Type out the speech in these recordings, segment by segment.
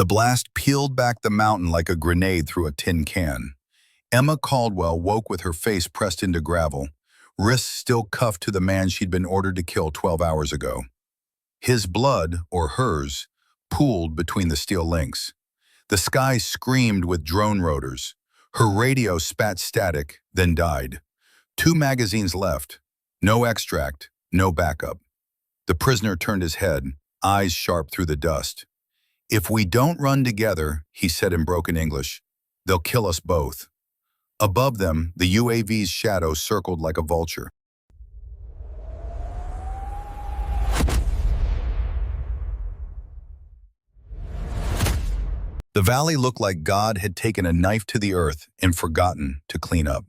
The blast peeled back the mountain like a grenade through a tin can. Emma Caldwell woke with her face pressed into gravel, wrists still cuffed to the man she'd been ordered to kill 12 hours ago. His blood, or hers, pooled between the steel links. The sky screamed with drone rotors. Her radio spat static, then died. 2 magazines left. No extract, no backup. The prisoner turned his head, eyes sharp through the dust. "If we don't run together," he said in broken English, "they'll kill us both." Above them, the UAV's shadow circled like a vulture. The valley looked like God had taken a knife to the earth and forgotten to clean up.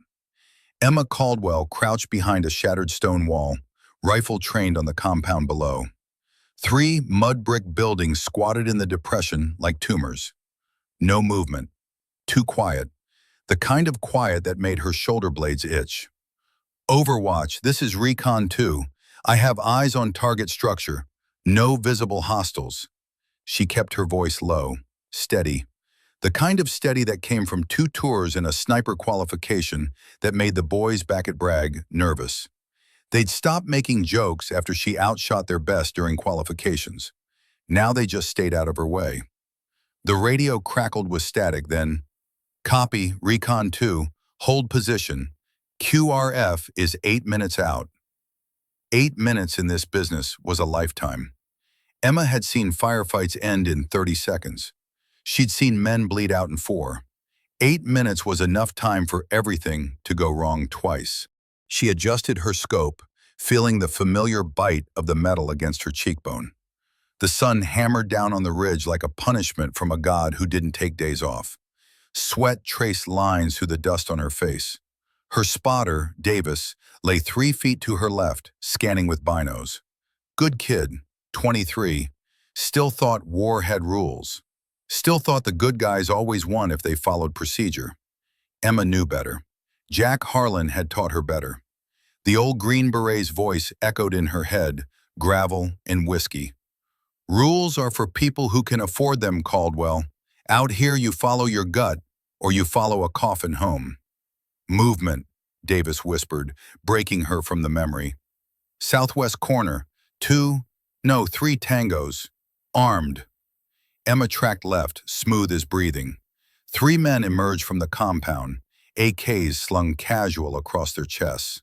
Emma Caldwell crouched behind a shattered stone wall, rifle trained on the compound below. 3 mud brick buildings squatted in the depression like tumors. No movement. Too quiet. The kind of quiet that made her shoulder blades itch. "Overwatch, this is Recon 2. I have eyes on target structure. No visible hostiles." She kept her voice low, steady. The kind of steady that came from 2 tours and a sniper qualification that made the boys back at Bragg nervous. They'd stopped making jokes after she outshot their best during qualifications. Now they just stayed out of her way. The radio crackled with static, then, "Copy, Recon 2, hold position. QRF is 8 minutes out." 8 minutes in this business was a lifetime. Emma had seen firefights end in 30 seconds. She'd seen men bleed out in 4. 8 minutes was enough time for everything to go wrong twice. She adjusted her scope, feeling the familiar bite of the metal against her cheekbone. The sun hammered down on the ridge like a punishment from a god who didn't take days off. Sweat traced lines through the dust on her face. Her spotter, Davis, lay 3 feet to her left, scanning with binos. Good kid, 23, still thought war had rules. Still thought the good guys always won if they followed procedure. Emma knew better. Jack Harlan had taught her better. The old Green Beret's voice echoed in her head, gravel and whiskey. "Rules are for people who can afford them, Caldwell. Out here you follow your gut, or you follow a coffin home." "Movement," Davis whispered, breaking her from the memory. "Southwest corner, 3 tangos. Armed." Emma tracked left, smooth as breathing. 3 men emerged from the compound, AKs slung casual across their chests.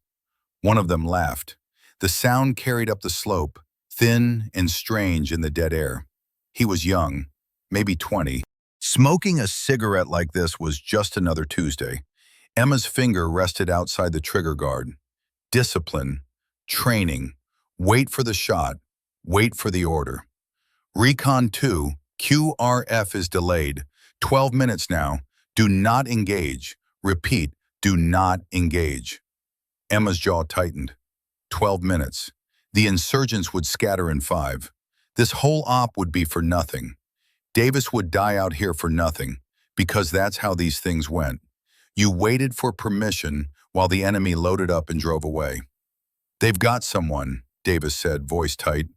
One of them laughed. The sound carried up the slope, thin and strange in the dead air. He was young, maybe 20. Smoking a cigarette like this was just another Tuesday. Emma's finger rested outside the trigger guard. Discipline, training, wait for the shot, wait for the order. "Recon 2, QRF is delayed. 12 minutes now. Do not engage. Repeat, do not engage." Emma's jaw tightened. 12 minutes. The insurgents would scatter in 5. This whole op would be for nothing. Davis would die out here for nothing, because that's how these things went. You waited for permission while the enemy loaded up and drove away. "They've got someone," Davis said, voice tight.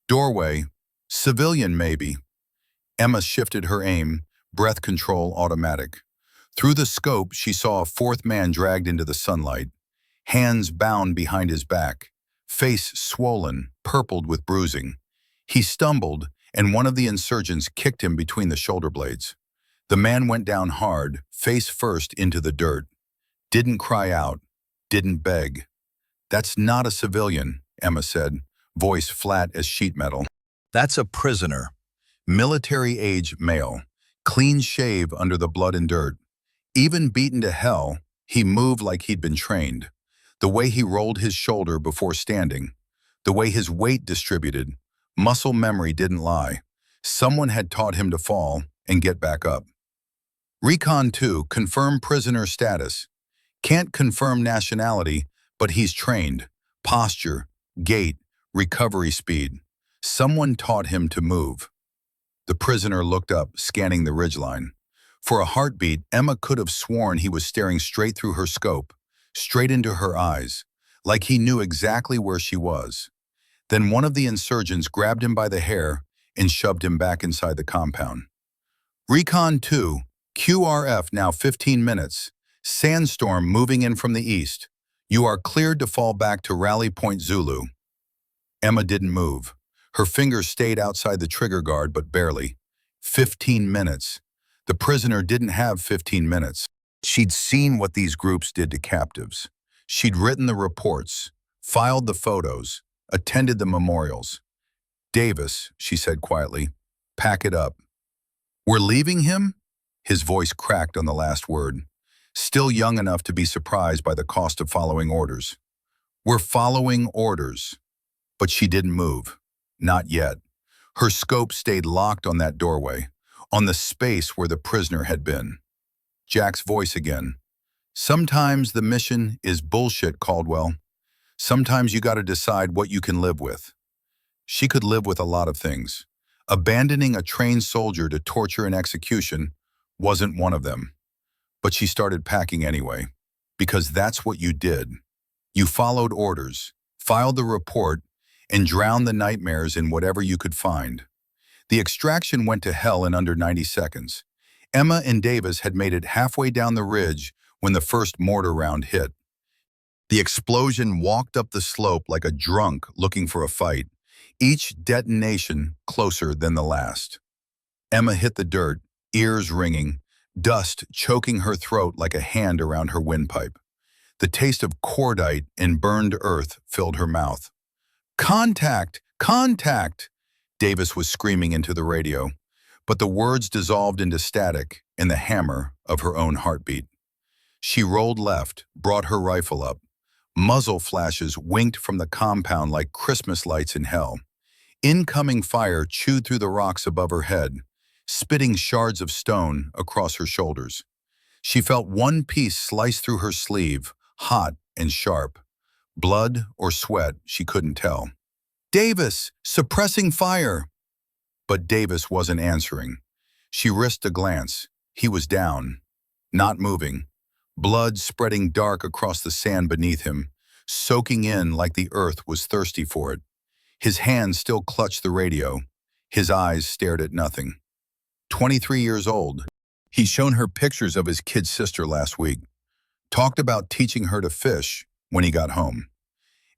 "Doorway. Civilian, maybe." Emma shifted her aim, breath control automatic. Through the scope, she saw a 4th man dragged into the sunlight. Hands bound behind his back, face swollen, purpled with bruising. He stumbled, and one of the insurgents kicked him between the shoulder blades. The man went down hard, face first into the dirt. Didn't cry out, didn't beg. "That's not a civilian," Emma said, voice flat as sheet metal. "That's a prisoner. Military-age male, clean shave under the blood and dirt. Even beaten to hell, he moved like he'd been trained. The way he rolled his shoulder before standing, the way his weight distributed, muscle memory didn't lie. Someone had taught him to fall and get back up." "Recon 2, confirm prisoner status. Can't confirm nationality, but he's trained. Posture, gait, recovery speed. Someone taught him to move." The prisoner looked up, scanning the ridgeline. For a heartbeat, Emma could have sworn he was staring straight through her scope, straight into her eyes, like he knew exactly where she was. Then one of the insurgents grabbed him by the hair and shoved him back inside the compound. Recon 2, QRF now 15 minutes. Sandstorm moving in from the east. You are cleared to fall back to Rally Point Zulu. Emma didn't move. Her fingers stayed outside the trigger guard, but barely. 15 minutes. The prisoner didn't have 15 minutes. She'd seen what these groups did to captives. She'd written the reports, filed the photos, attended the memorials. Davis, she said quietly, pack it up. We're leaving him? His voice cracked on the last word. Still young enough to be surprised by the cost of following orders. We're following orders. But she didn't move. Not yet. Her scope stayed locked on that doorway, on the space where the prisoner had been. Jack's voice again. Sometimes the mission is bullshit, Caldwell. Sometimes you gotta decide what you can live with. She could live with a lot of things. Abandoning a trained soldier to torture and execution wasn't one of them. But she started packing anyway, because that's what you did. You followed orders, filed the report, and drowned the nightmares in whatever you could find. The extraction went to hell in under 90 seconds. Emma and Davis had made it halfway down the ridge when the first mortar round hit. The explosion walked up the slope like a drunk looking for a fight, each detonation closer than the last. Emma hit the dirt, ears ringing, dust choking her throat like a hand around her windpipe. The taste of cordite and burned earth filled her mouth. Contact! Contact! Davis was screaming into the radio, but the words dissolved into static in the hammer of her own heartbeat. She rolled left, brought her rifle up. Muzzle flashes winked from the compound like Christmas lights in hell. Incoming fire chewed through the rocks above her head, spitting shards of stone across her shoulders. She felt one piece slice through her sleeve, hot and sharp. Blood or sweat, she couldn't tell. Davis, suppressing fire! But Davis wasn't answering. She risked a glance. He was down, not moving. Blood spreading dark across the sand beneath him, soaking in like the earth was thirsty for it. His hand still clutched the radio. His eyes stared at nothing. 23 years old. He'd shown her pictures of his kid sister last week. Talked about teaching her to fish when he got home.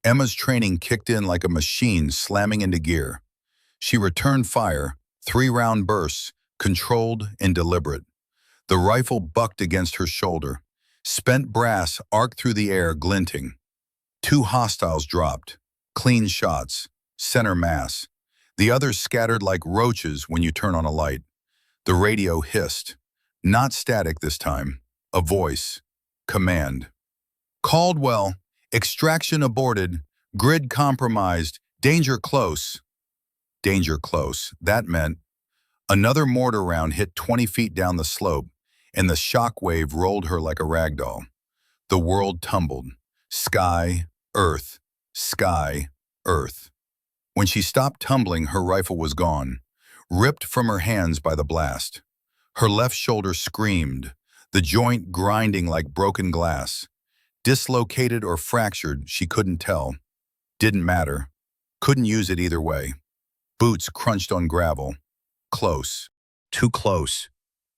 Emma's training kicked in like a machine slamming into gear. She returned fire, 3-round bursts, controlled and deliberate. The rifle bucked against her shoulder. Spent brass arced through the air, glinting. 2 hostiles dropped. Clean shots. Center mass. The others scattered like roaches when you turn on a light. The radio hissed. Not static this time. A voice. Command. Caldwell. Extraction aborted. Grid compromised. Danger close. Danger close. That meant another mortar round hit 20 feet down the slope, and the shock wave rolled her like a rag doll. The world tumbled. Sky, earth, sky, earth. When she stopped tumbling, her rifle was gone, ripped from her hands by the blast. Her left shoulder screamed, the joint grinding like broken glass. Dislocated or fractured, she couldn't tell. Didn't matter. Couldn't use it either way. Boots crunched on gravel. Close. Too close.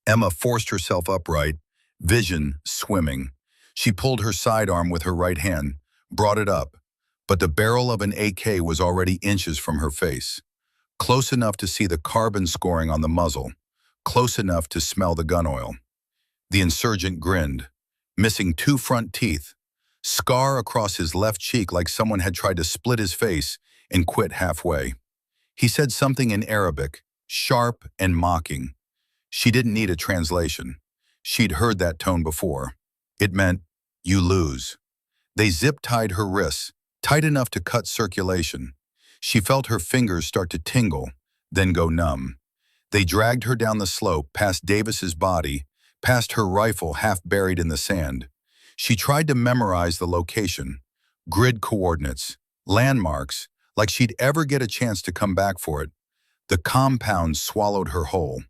Emma forced herself upright, vision swimming. She pulled her sidearm with her right hand, brought it up, but the barrel of an AK was already inches from her face. Close enough to see the carbon scoring on the muzzle, close enough to smell the gun oil. The insurgent grinned, missing 2 front teeth, scar across his left cheek like someone had tried to split his face and quit halfway. He said something in Arabic, sharp and mocking. She didn't need a translation. She'd heard that tone before. It meant, you lose. They zip-tied her wrists, tight enough to cut circulation. She felt her fingers start to tingle, then go numb. They dragged her down the slope, past Davis's body, past her rifle half buried in the sand. She tried to memorize the location, grid coordinates, landmarks, like she'd ever get a chance to come back for it. The compound swallowed her whole.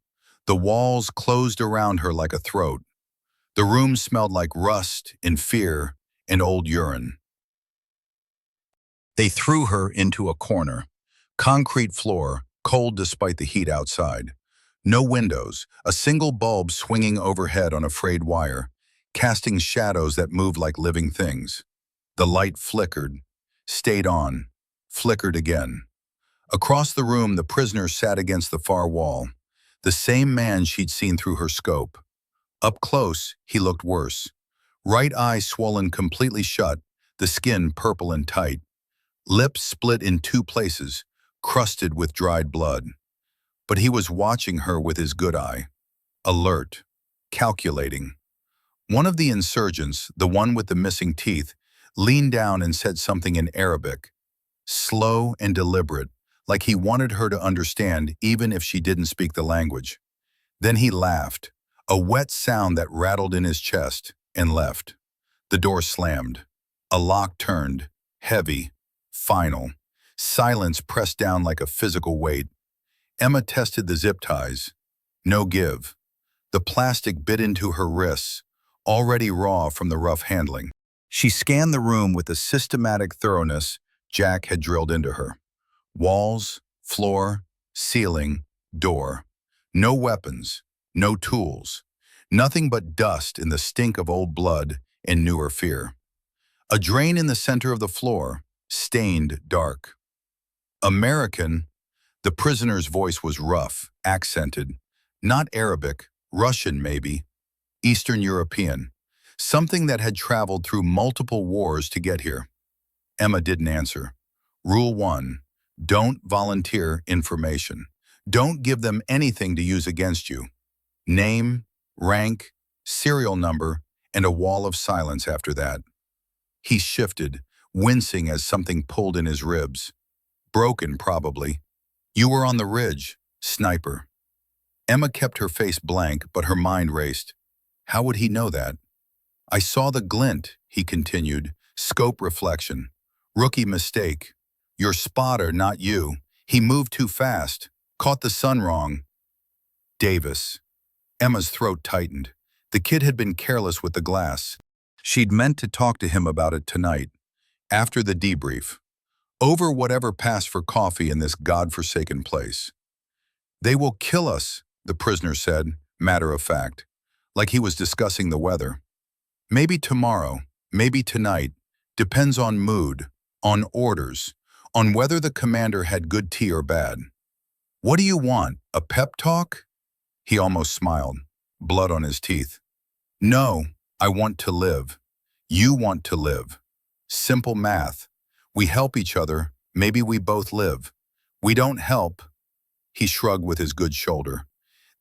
The walls closed around her like a throat. The room smelled like rust and fear and old urine. They threw her into a corner. Concrete floor, cold despite the heat outside. No windows, a single bulb swinging overhead on a frayed wire, casting shadows that moved like living things. The light flickered, stayed on, flickered again. Across the room, the prisoner sat against the far wall, the same man she'd seen through her scope. Up close, he looked worse. Right eye swollen completely shut, the skin purple and tight. Lips split in two places, crusted with dried blood. But he was watching her with his good eye, alert, calculating. One of the insurgents, the one with the missing teeth, leaned down and said something in Arabic, slow and deliberate, like he wanted her to understand even if she didn't speak the language. Then he laughed, a wet sound that rattled in his chest, and left. The door slammed. A lock turned, heavy, final. Silence pressed down like a physical weight. Emma tested the zip ties. No give. The plastic bit into her wrists, already raw from the rough handling. She scanned the room with the systematic thoroughness Jack had drilled into her. Walls, floor, ceiling, door. No weapons, no tools. Nothing but dust and the stink of old blood and newer fear. A drain in the center of the floor, stained dark. American, the prisoner's voice was rough, accented. Not Arabic, Russian maybe, Eastern European. Something that had traveled through multiple wars to get here. Emma didn't answer. Rule 1, don't volunteer information. Don't give them anything to use against you. Name, rank, serial number, and a wall of silence after that. He shifted, wincing as something pulled in his ribs. Broken, probably. You were on the ridge, sniper. Emma kept her face blank, but her mind raced. How would he know that? I saw the glint, he continued. Scope reflection. Rookie mistake. Your spotter, not you. He moved too fast. Caught the sun wrong. Davis. Emma's throat tightened. The kid had been careless with the glass. She'd meant to talk to him about it tonight, after the debrief, over whatever passed for coffee in this godforsaken place. They will kill us, the prisoner said, matter of fact, like he was discussing the weather. Maybe tomorrow, maybe tonight, depends on mood, on orders, on whether the commander had good tea or bad. What do you want, a pep talk? He almost smiled, blood on his teeth. No, I want to live. You want to live. Simple math. We help each other, maybe we both live. We don't help. He shrugged with his good shoulder.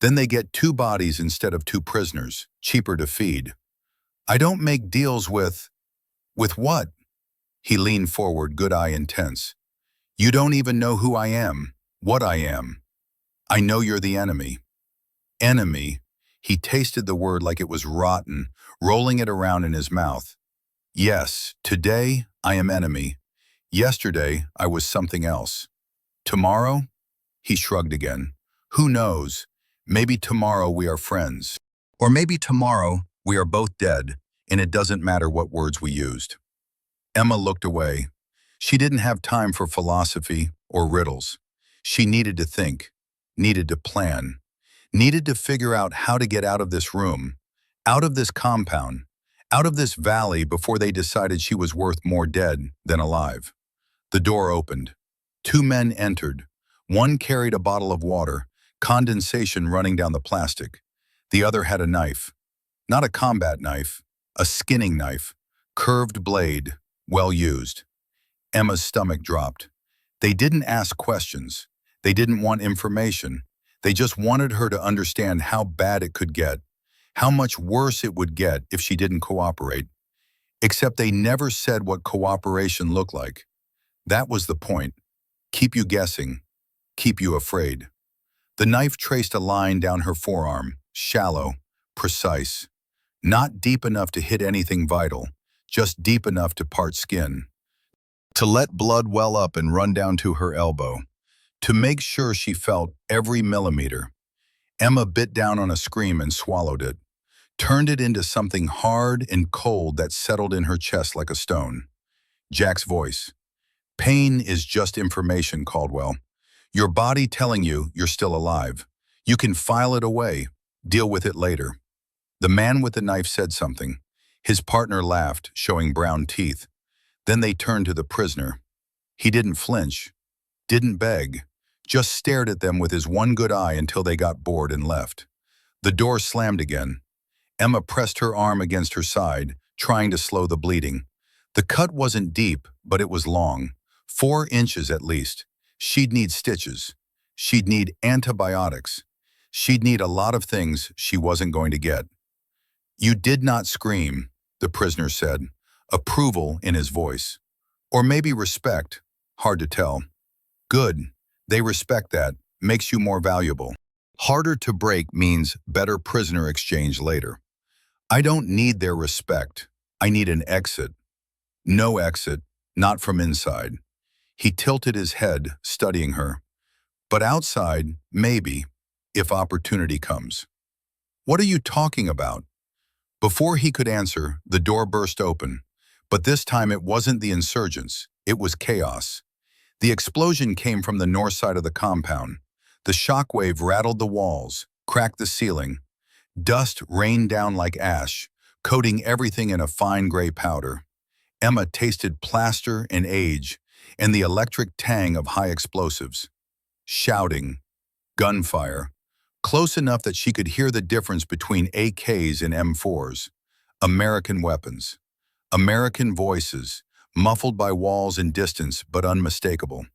Then they get 2 bodies instead of 2 prisoners, cheaper to feed. I don't make deals with what? He leaned forward, good eye intense. You don't even know who I am, what I am. I know you're the enemy. Enemy. He tasted the word like it was rotten, rolling it around in his mouth. Yes, today I am enemy. Yesterday I was something else. Tomorrow? He shrugged again. Who knows? Maybe tomorrow we are friends. Or maybe tomorrow we are both dead, and it doesn't matter what words we used. Emma looked away. She didn't have time for philosophy or riddles. She needed to think, needed to plan, needed to figure out how to get out of this room, out of this compound, out of this valley before they decided she was worth more dead than alive. The door opened. 2 men entered. One carried a bottle of water, condensation running down the plastic. The other had a knife. Not a combat knife, a skinning knife, curved blade, well used. Emma's stomach dropped. They didn't ask questions. They didn't want information. They just wanted her to understand how bad it could get, how much worse it would get if she didn't cooperate. Except they never said what cooperation looked like. That was the point. Keep you guessing. Keep you afraid. The knife traced a line down her forearm, shallow, precise. Not deep enough to hit anything vital, just deep enough to part skin. To let blood well up and run down to her elbow. To make sure she felt every millimeter. Emma bit down on a scream and swallowed it. Turned it into something hard and cold that settled in her chest like a stone. Jack's voice. Pain is just information, Caldwell. Your body telling you you're still alive. You can file it away. Deal with it later. The man with the knife said something. His partner laughed, showing brown teeth. Then they turned to the prisoner. He didn't flinch, didn't beg, just stared at them with his one good eye until they got bored and left. The door slammed again. Emma pressed her arm against her side, trying to slow the bleeding. The cut wasn't deep, but it was long. 4 inches at least. She'd need stitches. She'd need antibiotics. She'd need a lot of things she wasn't going to get. You did not scream, the prisoner said, approval in his voice. Or maybe respect, hard to tell. Good, they respect that, makes you more valuable. Harder to break means better prisoner exchange later. I don't need their respect. I need an exit. No exit, not from inside. He tilted his head, studying her. But outside, maybe, if opportunity comes. What are you talking about? Before he could answer, the door burst open. But this time it wasn't the insurgents, it was chaos. The explosion came from the north side of the compound. The shockwave rattled the walls, cracked the ceiling. Dust rained down like ash, coating everything in a fine gray powder. Emma tasted plaster and age, and the electric tang of high explosives. Shouting, gunfire, close enough that she could hear the difference between AKs and M4s. American weapons. American voices, muffled by walls and distance, but unmistakable.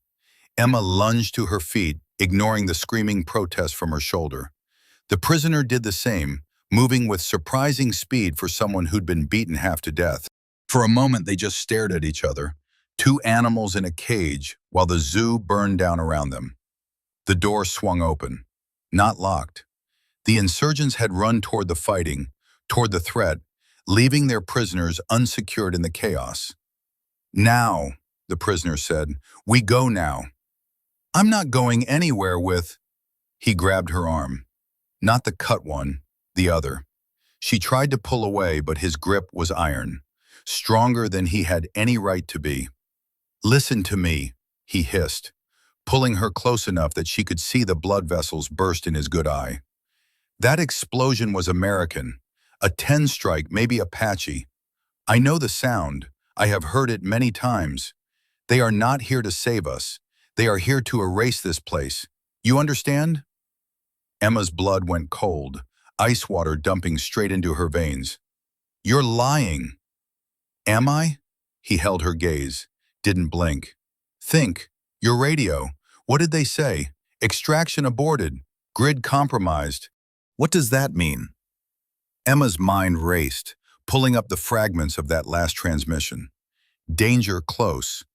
Emma lunged to her feet, ignoring the screaming protest from her shoulder. The prisoner did the same, moving with surprising speed for someone who'd been beaten half to death. For a moment, they just stared at each other, 2 animals in a cage, while the zoo burned down around them. The door swung open, not locked. The insurgents had run toward the fighting, toward the threat, leaving their prisoners unsecured in the chaos. Now, the prisoner said, we go now. I'm not going anywhere with... He grabbed her arm. Not the cut one, the other. She tried to pull away, but his grip was iron, stronger than he had any right to be. Listen to me, he hissed, pulling her close enough that she could see the blood vessels burst in his good eye. That explosion was American, a 10 strike, maybe Apache. I know the sound. I have heard it many times. They are not here to save us. They are here to erase this place. You understand? Emma's blood went cold, ice water dumping straight into her veins. You're lying. Am I? He held her gaze, didn't blink. Think, your radio. What did they say? Extraction aborted, grid compromised. What does that mean? Emma's mind raced, pulling up the fragments of that last transmission. Danger close.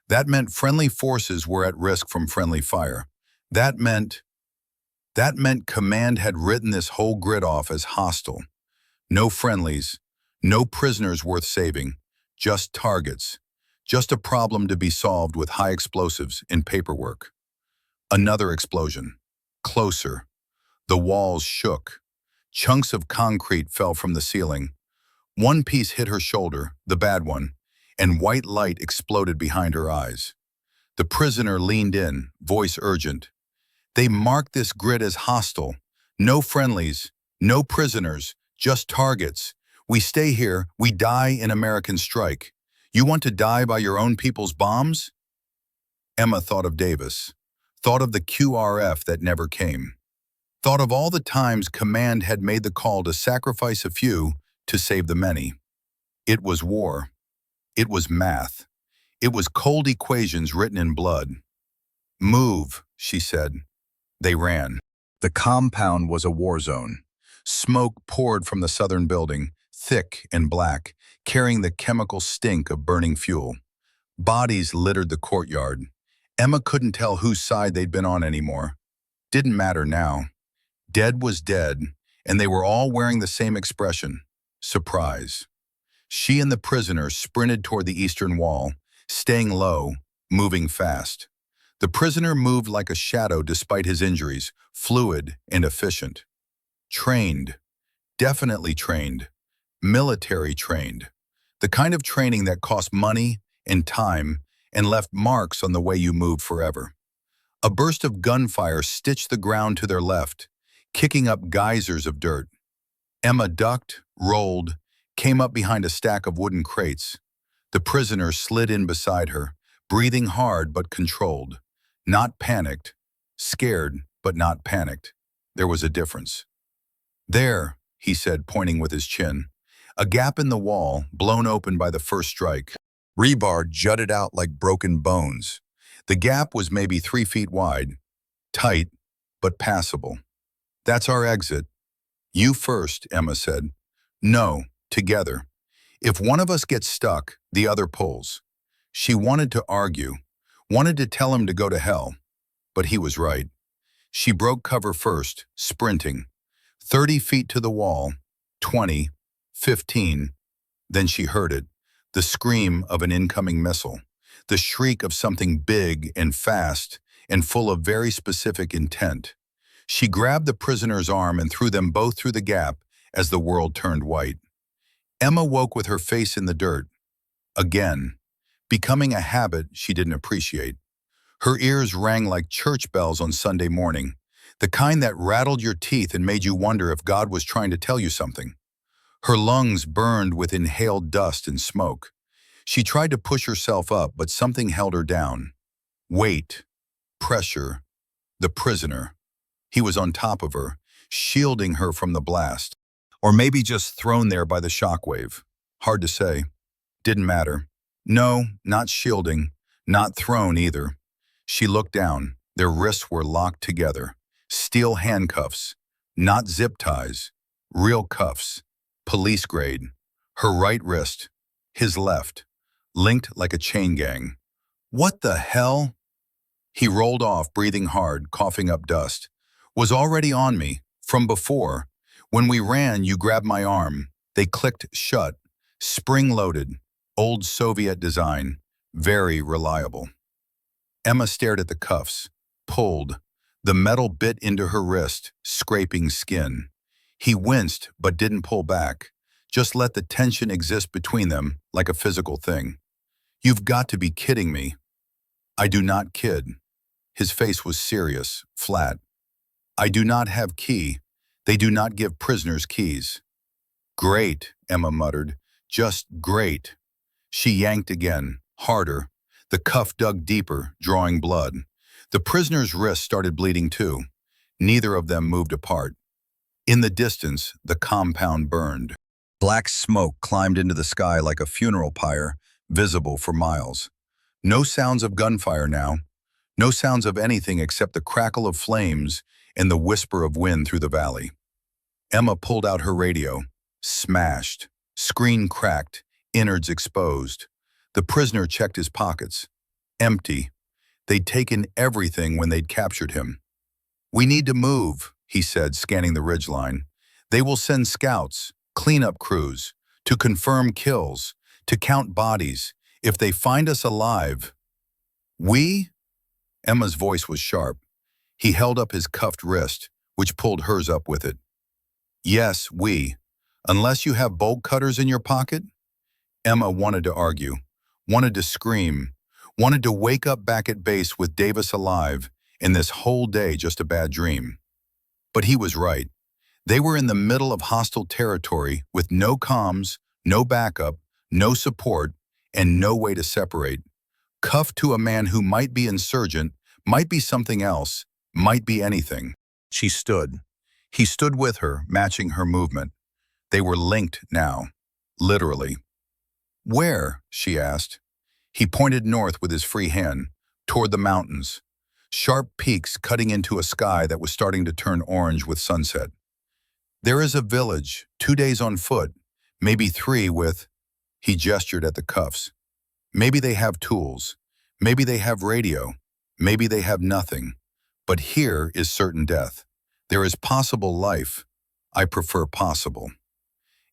That meant friendly forces were at risk from friendly fire. That meant command had written this whole grid off as hostile. No friendlies, no prisoners worth saving, just targets. Just a problem to be solved with high explosives in paperwork. Another explosion. Closer. The walls shook. Chunks of concrete fell from the ceiling. One piece hit her shoulder, the bad one, and white light exploded behind her eyes. The prisoner leaned in, voice urgent. They marked this grid as hostile. No friendlies, no prisoners, just targets. We stay here, we die in American strike. You want to die by your own people's bombs? Emma thought of Davis, thought of the QRF that never came. Thought of all the times command had made the call to sacrifice a few to save the many. It was war. It was math. It was cold equations written in blood. Move, she said. They ran. The compound was a war zone. Smoke poured from the southern building, thick and black, carrying the chemical stink of burning fuel. Bodies littered the courtyard. Emma couldn't tell whose side they'd been on anymore. Didn't matter now. Dead was dead, and they were all wearing the same expression, surprise. She and the prisoner sprinted toward the eastern wall, staying low, moving fast. The prisoner moved like a shadow despite his injuries, fluid and efficient. Trained, definitely trained, military trained. The kind of training that cost money and time and left marks on the way you moved forever. A burst of gunfire stitched the ground to their left. kicking up geysers of dirt. Emma ducked, rolled, came up behind a stack of wooden crates. The prisoner slid in beside her, breathing hard but controlled. Not panicked. Scared, but not panicked. There was a difference. "There," he said, pointing with his chin. A gap in the wall, blown open by the first strike. Rebar jutted out like broken bones. The gap was maybe 3 feet wide. Tight, but passable. "That's our exit." "You first," Emma said. "No, together. If one of us gets stuck, the other pulls." She wanted to argue, wanted to tell him to go to hell. But he was right. She broke cover first, sprinting. 30 feet to the wall, 20, 15. Then she heard it, the scream of an incoming missile, the shriek of something big and fast and full of very specific intent. She grabbed the prisoner's arm and threw them both through the gap as the world turned white. Emma woke with her face in the dirt. Again, becoming a habit she didn't appreciate. Her ears rang like church bells on Sunday morning, the kind that rattled your teeth and made you wonder if God was trying to tell you something. Her lungs burned with inhaled dust and smoke. She tried to push herself up, but something held her down. Weight, pressure, the prisoner. He was on top of her, shielding her from the blast. Or maybe just thrown there by the shockwave. Hard to say. Didn't matter. No, not shielding, not thrown either. She looked down. Their wrists were locked together. Steel handcuffs, not zip ties, real cuffs, police grade. Her right wrist, his left, linked like a chain gang. "What the hell?" He rolled off, breathing hard, coughing up dust. "Was already on me, from before. When we ran, you grabbed my arm. They clicked shut, spring-loaded, old Soviet design, very reliable." Emma stared at the cuffs, pulled. The metal bit into her wrist, scraping skin. He winced but didn't pull back, just let the tension exist between them like a physical thing. "You've got to be kidding me." "I do not kid." His face was serious, flat. "I do not have key. They do not give prisoners keys." "Great," Emma muttered. "Just great." She yanked again, harder. The cuff dug deeper, drawing blood. The prisoner's wrist started bleeding too. Neither of them moved apart. In the distance, the compound burned. Black smoke climbed into the sky like a funeral pyre, visible for miles. No sounds of gunfire now. No sounds of anything except the crackle of flames and the whisper of wind through the valley. Emma pulled out her radio. Smashed. Screen cracked, innards exposed. The prisoner checked his pockets. Empty. They'd taken everything when they'd captured him. "We need to move," he said, scanning the ridgeline. "They will send scouts, cleanup crews, to confirm kills, to count bodies. If they find us alive." "We?" Emma's voice was sharp. He held up his cuffed wrist, which pulled hers up with it. "Yes, we. Unless you have bolt cutters in your pocket?" Emma wanted to argue, wanted to scream, wanted to wake up back at base with Davis alive, and this whole day just a bad dream. But he was right. They were in the middle of hostile territory with no comms, no backup, no support, and no way to separate. Cuffed to a man who might be insurgent, might be something else, might be anything. She stood. He stood with her, matching her movement. They were linked now, literally. "Where?" she asked. He pointed north with his free hand, toward the mountains, sharp peaks cutting into a sky that was starting to turn orange with sunset. "There is a village, 2 days on foot, maybe 3 with..." He gestured at the cuffs. "Maybe they have tools, maybe they have radio, maybe they have nothing. But here is certain death. There is possible life. I prefer possible."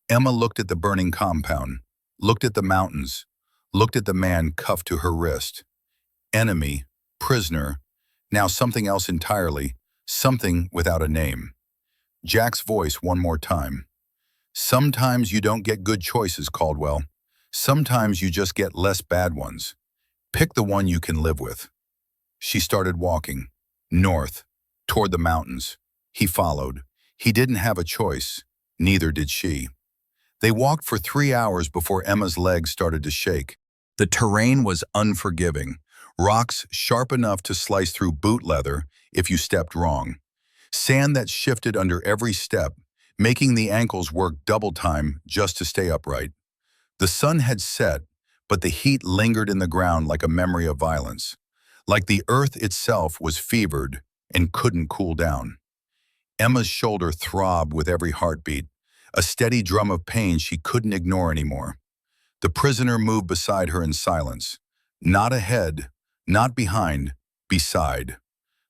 Emma looked at the burning compound, looked at the mountains, looked at the man cuffed to her wrist. Enemy, prisoner, now something else entirely, something without a name. Jack's voice one more time. "Sometimes you don't get good choices, Caldwell. Sometimes you just get less bad ones. Pick the one you can live with." She started walking, north, toward the mountains. He followed. He didn't have a choice. Neither did she. They walked for 3 hours before Emma's legs started to shake. The terrain was unforgiving. Rocks sharp enough to slice through boot leather if you stepped wrong. Sand that shifted under every step, making the ankles work double time just to stay upright. The sun had set, but the heat lingered in the ground like a memory of violence. Like the earth itself was fevered and couldn't cool down. Emma's shoulder throbbed with every heartbeat, a steady drum of pain she couldn't ignore anymore. The prisoner moved beside her in silence. Not ahead, not behind, beside.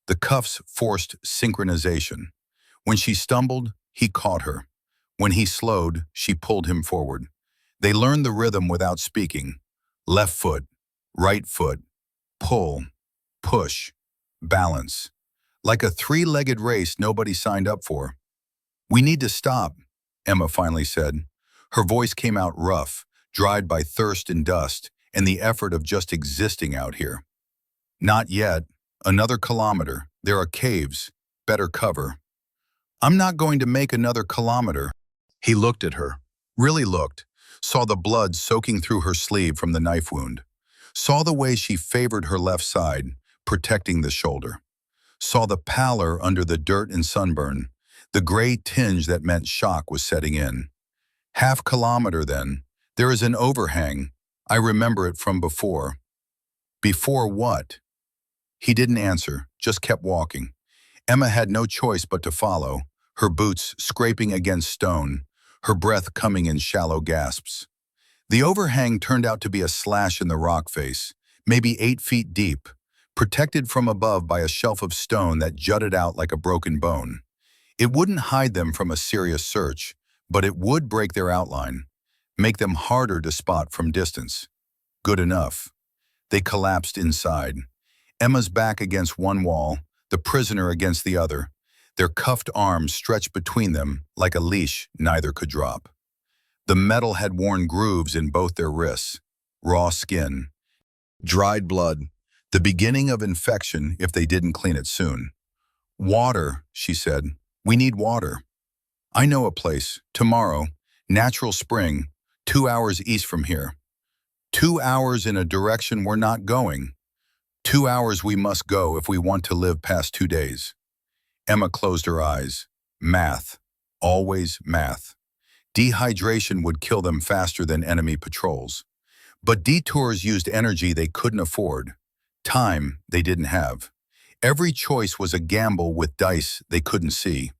The cuffs forced synchronization. When she stumbled, he caught her. When he slowed, she pulled him forward. They learned the rhythm without speaking. Left foot, right foot, pull, push, balance. Like a three-legged race nobody signed up for. "We need to stop," Emma finally said. Her voice came out rough, dried by thirst and dust, and the effort of just existing out here. "Not yet. Another kilometer. There are caves. Better cover." "I'm not going to make another kilometer." He looked at her. Really looked. Saw the blood soaking through her sleeve from the knife wound. Saw the way she favored her left side, protecting the shoulder. Saw the pallor under the dirt and sunburn, the gray tinge that meant shock was setting in. "Half kilometer then. There is an overhang. I remember it from before." "Before what?" He didn't answer, just kept walking. Emma had no choice but to follow, her boots scraping against stone, her breath coming in shallow gasps. The overhang turned out to be a slash in the rock face, maybe 8 feet deep, protected from above by a shelf of stone that jutted out like a broken bone. It wouldn't hide them from a serious search, but it would break their outline, make them harder to spot from distance. Good enough. They collapsed inside. Emma's back against one wall, the prisoner against the other, their cuffed arms stretched between them like a leash neither could drop. The metal had worn grooves in both their wrists, raw skin, dried blood, the beginning of infection if they didn't clean it soon. "Water," she said. "We need water." "I know a place. Tomorrow. Natural spring. 2 hours east from here." 2 hours in a direction we're not going. 2 hours we must go if we want to live past 2 days. Emma closed her eyes. Math. Always math. Dehydration would kill them faster than enemy patrols. But detours used energy they couldn't afford. Time they didn't have. Every choice was a gamble with dice they couldn't see.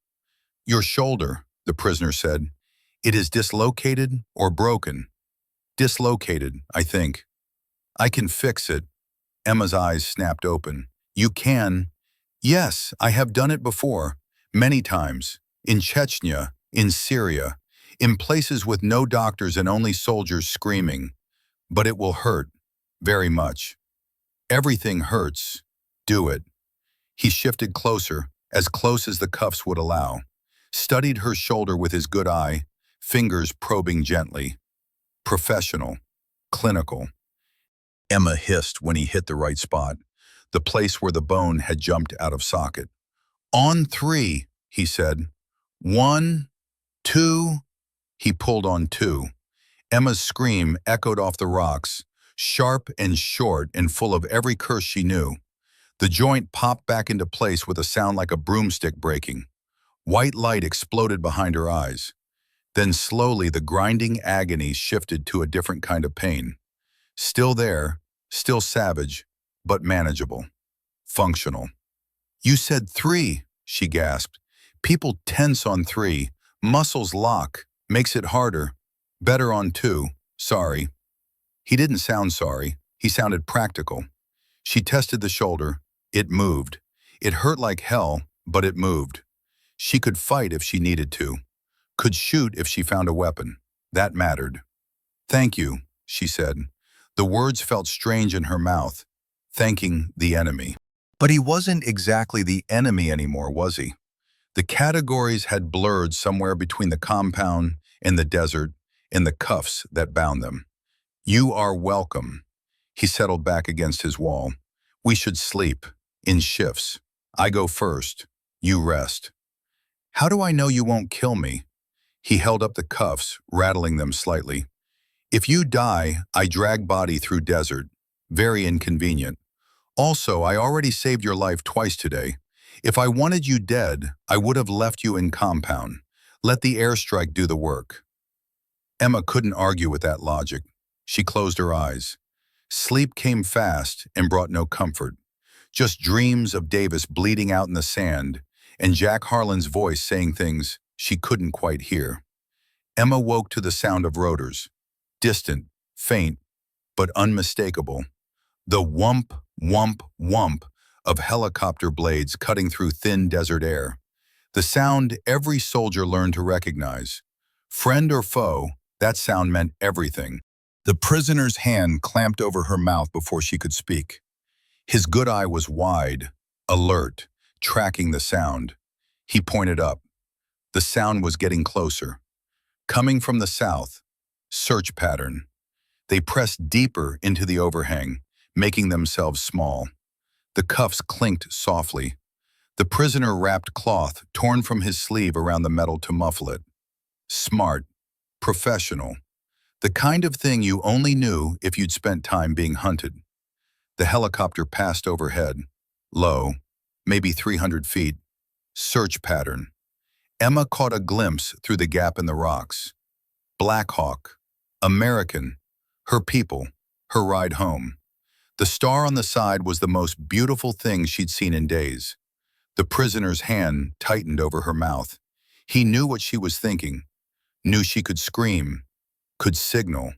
"Your shoulder," the prisoner said. "It is dislocated or broken." "Dislocated, I think." "I can fix it." Emma's eyes snapped open. "You can?" "Yes, I have done it before. Many times. In Chechnya, in Syria, in places with no doctors and only soldiers screaming. But it will hurt. Very much. Everything hurts. Do it." He shifted closer, as close as the cuffs would allow. Studied her shoulder with his good eye, fingers probing gently. Professional. Clinical. Emma hissed when he hit the right spot, the place where the bone had jumped out of socket. "On 3, he said. 1, 2. He pulled on 2. Emma's scream echoed off the rocks, sharp and short and full of every curse she knew. The joint popped back into place with a sound like a broomstick breaking. White light exploded behind her eyes. Then slowly the grinding agony shifted to a different kind of pain. Still there, still savage, but manageable. Functional. "You said 3, she gasped. "People tense on 3. Muscles lock. Makes it harder. Better on 2. Sorry." He didn't sound sorry. He sounded practical. She tested the shoulder. It moved. It hurt like hell, but it moved. She could fight if she needed to. Could shoot if she found a weapon. That mattered. "Thank you," she said. The words felt strange in her mouth. Thanking the enemy. But he wasn't exactly the enemy anymore, was he? The categories had blurred somewhere between the compound and the desert and the cuffs that bound them. "You are welcome." He settled back against his wall. "We should sleep, in shifts. I go first. You rest." How do I know you won't kill me? He held up the cuffs, rattling them slightly. If you die, I drag body through desert. Very inconvenient. Also, I already saved your life twice today. If I wanted you dead, I would have left you in compound. Let the airstrike do the work. Emma couldn't argue with that logic. She closed her eyes. Sleep came fast and brought no comfort. Just dreams of Davis bleeding out in the sand and Jack Harlan's voice saying things she couldn't quite hear. Emma woke to the sound of rotors. Distant, faint, but unmistakable. The whump, whump, whump of helicopter blades cutting through thin desert air. The sound every soldier learned to recognize. Friend or foe, that sound meant everything. The prisoner's hand clamped over her mouth before she could speak. His good eye was wide, alert, tracking the sound. He pointed up. The sound was getting closer. Coming from the south, search pattern. They pressed deeper into the overhang, making themselves small. The cuffs clinked softly. The prisoner wrapped cloth torn from his sleeve around the metal to muffle it. Smart, professional, the kind of thing you only knew if you'd spent time being hunted. The helicopter passed overhead, low, maybe 300 feet. Search pattern. Emma caught a glimpse through the gap in the rocks. Black Hawk, American, her people, her ride home. The star on the side was the most beautiful thing she'd seen in days. The prisoner's hand tightened over her mouth. He knew what she was thinking, knew she could scream, could signal,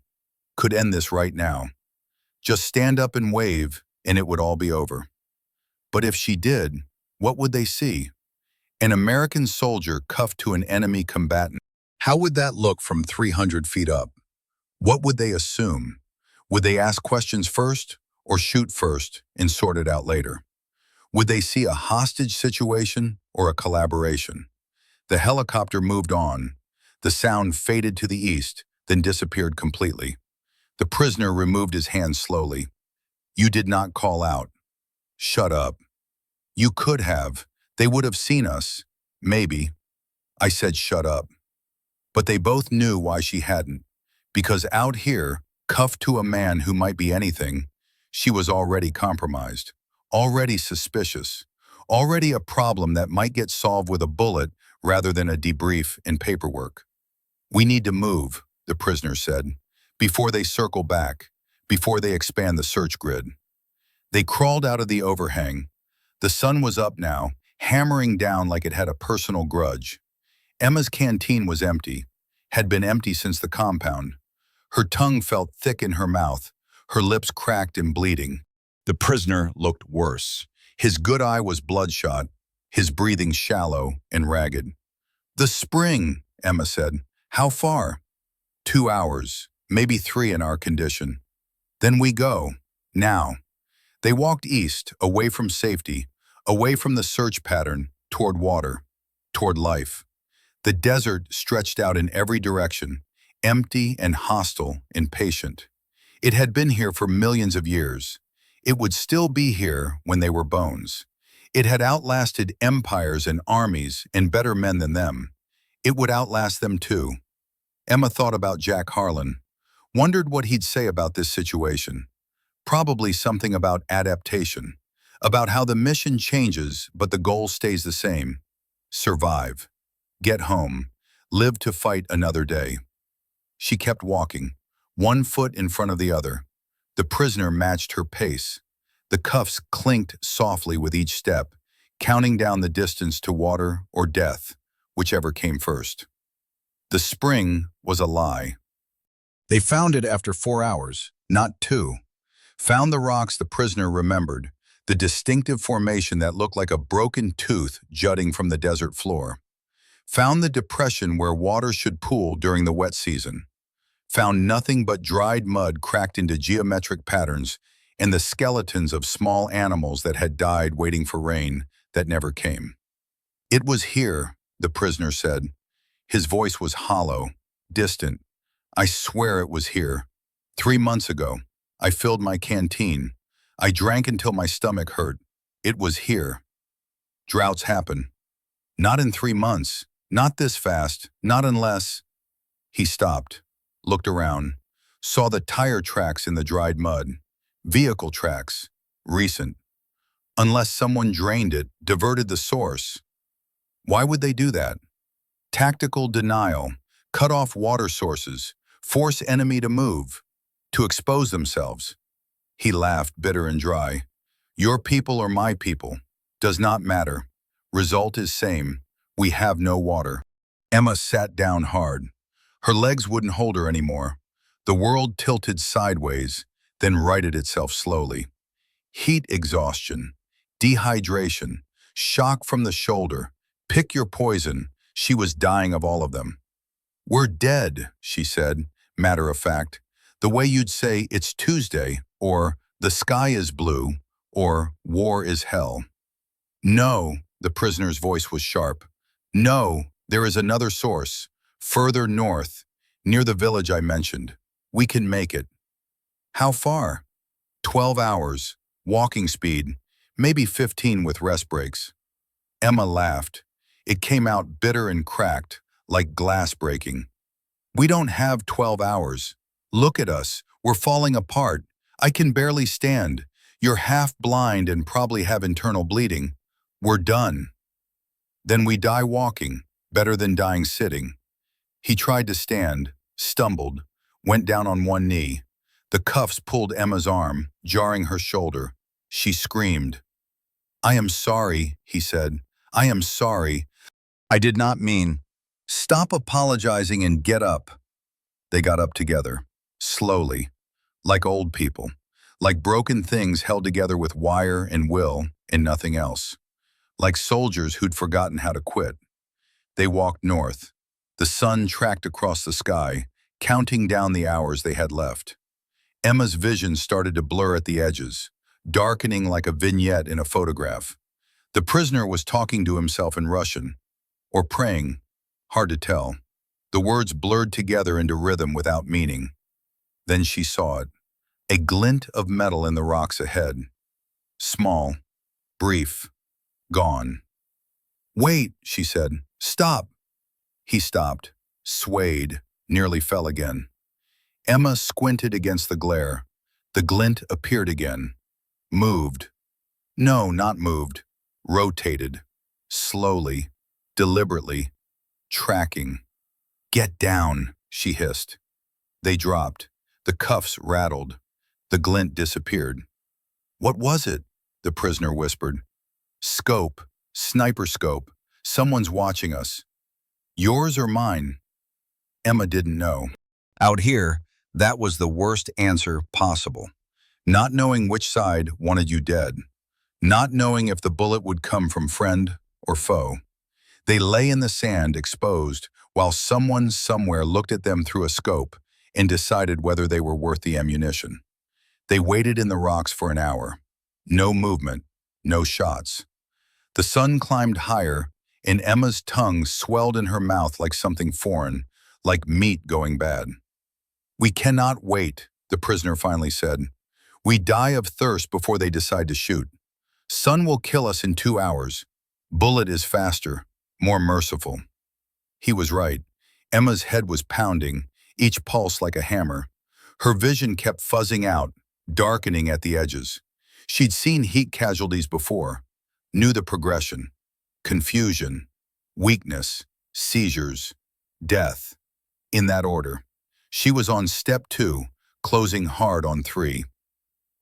could end this right now. Just stand up and wave, and it would all be over. But if she did, what would they see? An American soldier cuffed to an enemy combatant. How would that look from 300 feet up? What would they assume? Would they ask questions first, or shoot first and sort it out later? Would they see a hostage situation or a collaboration? The helicopter moved on. The sound faded to the east, then disappeared completely. The prisoner removed his hand slowly. You did not call out. Shut up. You could have. They would have seen us. Maybe. I said shut up. But they both knew why she hadn't. Because out here, cuffed to a man who might be anything, she was already compromised, already suspicious, already a problem that might get solved with a bullet rather than a debrief and paperwork. We need to move, the prisoner said, before they circle back, before they expand the search grid. They crawled out of the overhang. The sun was up now, hammering down like it had a personal grudge. Emma's canteen was empty, had been empty since the compound. Her tongue felt thick in her mouth, her lips cracked and bleeding. The prisoner looked worse. His good eye was bloodshot, his breathing shallow and ragged. The spring, Emma said. How far? 2 hours, maybe 3 in our condition. Then we go, now. They walked east, away from safety, away from the search pattern, toward water, toward life. The desert stretched out in every direction, empty and hostile and patient. It had been here for millions of years. It would still be here when they were bones. It had outlasted empires and armies and better men than them. It would outlast them too. Emma thought about Jack Harlan, wondered what he'd say about this situation. Probably something about adaptation, about how the mission changes but the goal stays the same. Survive. Get home. Live to fight another day. She kept walking, one foot in front of the other. The prisoner matched her pace. The cuffs clinked softly with each step, counting down the distance to water or death, whichever came first. The spring was a lie. They found it after 4 hours, not 2. Found the rocks the prisoner remembered, the distinctive formation that looked like a broken tooth jutting from the desert floor. Found the depression where water should pool during the wet season. Found nothing but dried mud cracked into geometric patterns and the skeletons of small animals that had died waiting for rain that never came. It was here, the prisoner said. His voice was hollow, distant. I swear it was here. 3 months ago, I filled my canteen. I drank until my stomach hurt. It was here. Droughts happen. Not in 3 months. Not this fast. Not unless... He stopped, looked around, saw the tire tracks in the dried mud. Vehicle tracks. Recent. Unless someone drained it, diverted the source. Why would they do that? Tactical denial. Cut off water sources. Force enemy to move. To expose themselves. He laughed, bitter and dry. Your people or my people. Does not matter. Result is same. We have no water. Emma sat down hard. Her legs wouldn't hold her anymore. The world tilted sideways, then righted itself slowly. Heat exhaustion, dehydration, shock from the shoulder. Pick your poison. She was dying of all of them. We're dead, she said, matter of fact. The way you'd say it's Tuesday, or the sky is blue, or war is hell. No, the prisoner's voice was sharp. No, there is another source. Further north, near the village I mentioned. We can make it. How far? 12 hours, walking speed, maybe 15 with rest breaks. Emma laughed. It came out bitter and cracked, like glass breaking. We don't have 12 hours. Look at us, we're falling apart. I can barely stand. You're half blind and probably have internal bleeding. We're done. Then we die walking, better than dying sitting. He tried to stand, stumbled, went down on one knee. The cuffs pulled Emma's arm, jarring her shoulder. She screamed. I am sorry, he said. I am sorry. I did not mean. Stop apologizing and get up. They got up together, slowly, like old people, like broken things held together with wire and will and nothing else, like soldiers who'd forgotten how to quit. They walked north. The sun tracked across the sky, counting down the hours they had left. Emma's vision started to blur at the edges, darkening like a vignette in a photograph. The prisoner was talking to himself in Russian, or praying, hard to tell. The words blurred together into rhythm without meaning. Then she saw it, a glint of metal in the rocks ahead. Small, brief, gone. Wait, she said. Stop. He stopped, swayed, nearly fell again. Emma squinted against the glare. The glint appeared again. Moved. No, not moved. Rotated. Slowly, deliberately, tracking. Get down, she hissed. They dropped. The cuffs rattled. The glint disappeared. What was it? The prisoner whispered. Scope. Sniper scope. Someone's watching us. Yours or mine? Emma didn't know. Out here, that was the worst answer possible. Not knowing which side wanted you dead. Not knowing if the bullet would come from friend or foe. They lay in the sand, exposed, while someone somewhere looked at them through a scope and decided whether they were worth the ammunition. They waited in the rocks for an hour. No movement, no shots. The sun climbed higher, and Emma's tongue swelled in her mouth like something foreign, like meat going bad. We cannot wait, the prisoner finally said. We die of thirst before they decide to shoot. Sun will kill us in 2 hours. Bullet is faster, more merciful. He was right. Emma's head was pounding, each pulse like a hammer. Her vision kept fuzzing out, darkening at the edges. She'd seen heat casualties before, knew the progression. Confusion, weakness, seizures, death. In that order. She was on step 2, closing hard on 3.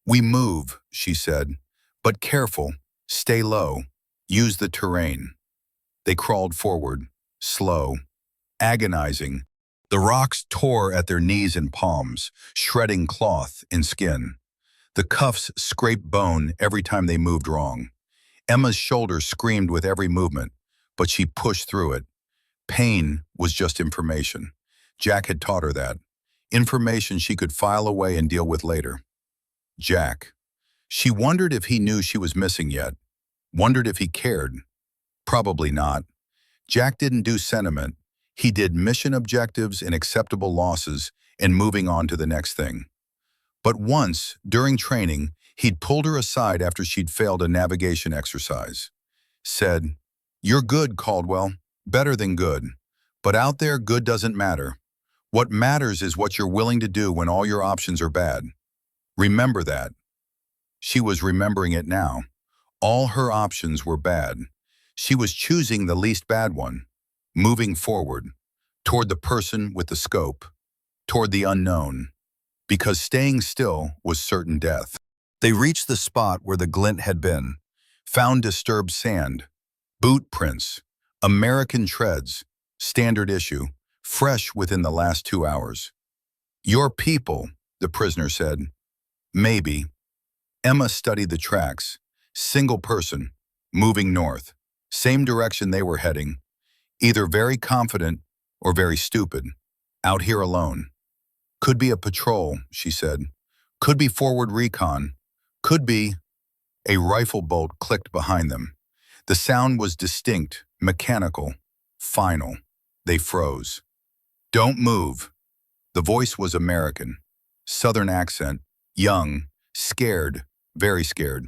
We move, she said, but careful, stay low, use the terrain. They crawled forward, slow, agonizing. The rocks tore at their knees and palms, shredding cloth and skin. The cuffs scraped bone every time they moved wrong. Emma's shoulder screamed with every movement, but she pushed through it. Pain was just information. Jack had taught her that. Information she could file away and deal with later. Jack. She wondered if he knew she was missing yet. Wondered if he cared. Probably not. Jack didn't do sentiment. He did mission objectives and acceptable losses and moving on to the next thing. But once, during training, he'd pulled her aside after she'd failed a navigation exercise. Said, You're good, Caldwell. Better than good. But out there, good doesn't matter. What matters is what you're willing to do when all your options are bad. Remember that. She was remembering it now. All her options were bad. She was choosing the least bad one, moving forward, toward the person with the scope, toward the unknown, because staying still was certain death. They reached the spot where the glint had been, found disturbed sand, boot prints, American treads, standard issue, fresh within the last 2 hours. Your people, the prisoner said. Maybe. Emma studied the tracks. Single person, moving north. Same direction they were heading. Either very confident or very stupid. Out here alone. Could be a patrol, she said. Could be forward recon. Could be. A rifle bolt clicked behind them. The sound was distinct, mechanical, final. They froze. Don't move. The voice was American. Southern accent. Young. Scared. Very scared.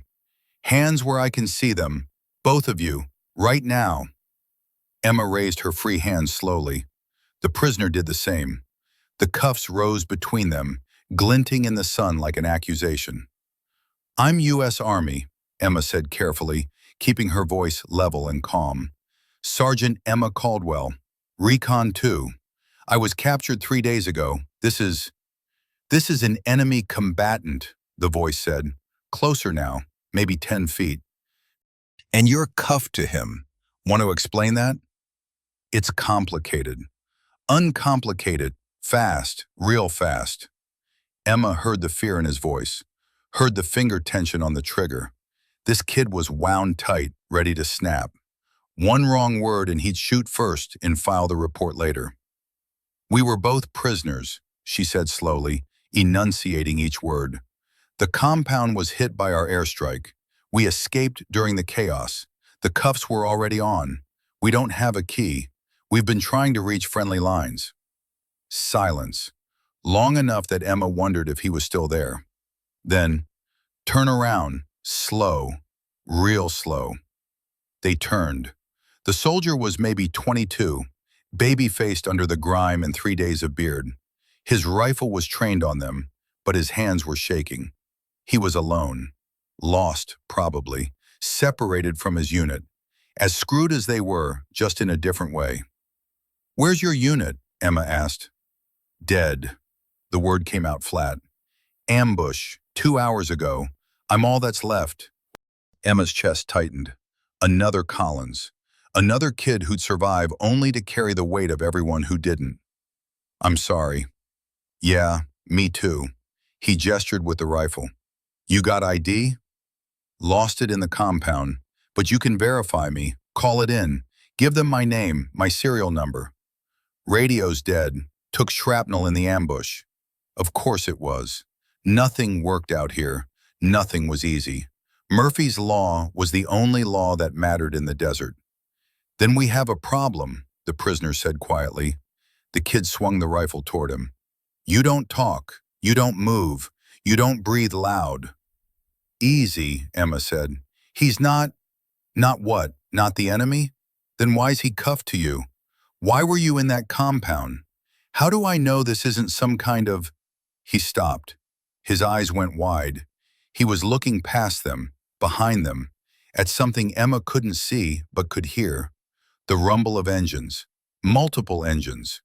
Hands where I can see them. Both of you. Right now. Emma raised her free hand slowly. The prisoner did the same. The cuffs rose between them, glinting in the sun like an accusation. I'm U.S. Army, Emma said carefully, keeping her voice level and calm. Sergeant Emma Caldwell, Recon 2. I was captured 3 days ago. This is an enemy combatant, the voice said. Closer now, maybe 10 feet. And you're cuffed to him. Want to explain that? It's complicated. Uncomplicated. Fast. Real fast. Emma heard the fear in his voice, heard the finger tension on the trigger. This kid was wound tight, ready to snap. One wrong word and he'd shoot first and file the report later. We were both prisoners, she said slowly, enunciating each word. The compound was hit by our airstrike. We escaped during the chaos. The cuffs were already on. We don't have a key. We've been trying to reach friendly lines. Silence. Long enough that Emma wondered if he was still there. Then, turn around, slow, real slow. They turned. The soldier was maybe 22, baby-faced under the grime and 3 days of beard. His rifle was trained on them, but his hands were shaking. He was alone, lost, probably, separated from his unit, as screwed as they were, just in a different way. Where's your unit? Emma asked. Dead. The word came out flat. Ambush, 2 hours ago. I'm all that's left. Emma's chest tightened. Another Collins. Another kid who'd survive only to carry the weight of everyone who didn't. I'm sorry. Yeah, me too. He gestured with the rifle. You got ID? Lost it in the compound, but you can verify me. Call it in. Give them my name, my serial number. Radio's dead. Took shrapnel in the ambush. Of course it was. Nothing worked out here. Nothing was easy. Murphy's Law was the only law that mattered in the desert. Then we have a problem, the prisoner said quietly. The kid swung the rifle toward him. You don't talk. You don't move. You don't breathe loud. Easy, Emma said. He's not what? Not the enemy? Then why's he cuffed to you? Why were you in that compound? How do I know this isn't some kind of... He stopped. His eyes went wide. He was looking past them, behind them, at something Emma couldn't see but could hear. The rumble of engines. Multiple engines.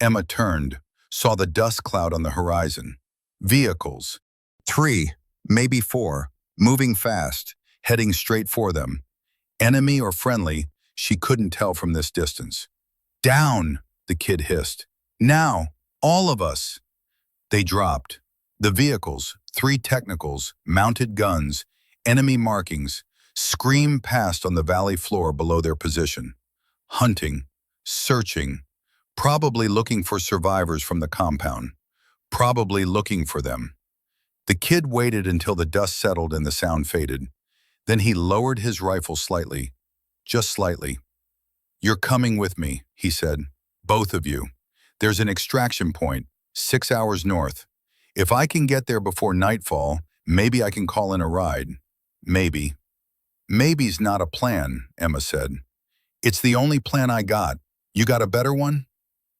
Emma turned, saw the dust cloud on the horizon. Vehicles. 3, maybe 4, moving fast, heading straight for them. Enemy or friendly, she couldn't tell from this distance. Down, the kid hissed. Now, all of us. They dropped. The vehicles, 3 technicals, mounted guns, enemy markings, screamed past on the valley floor below their position. Hunting, searching, probably looking for survivors from the compound. Probably looking for them. The kid waited until the dust settled and the sound faded. Then he lowered his rifle slightly, just slightly. You're coming with me, he said. Both of you. There's an extraction point, 6 hours north. If I can get there before nightfall, maybe I can call in a ride. Maybe. Maybe's not a plan, Emma said. It's the only plan I got. You got a better one?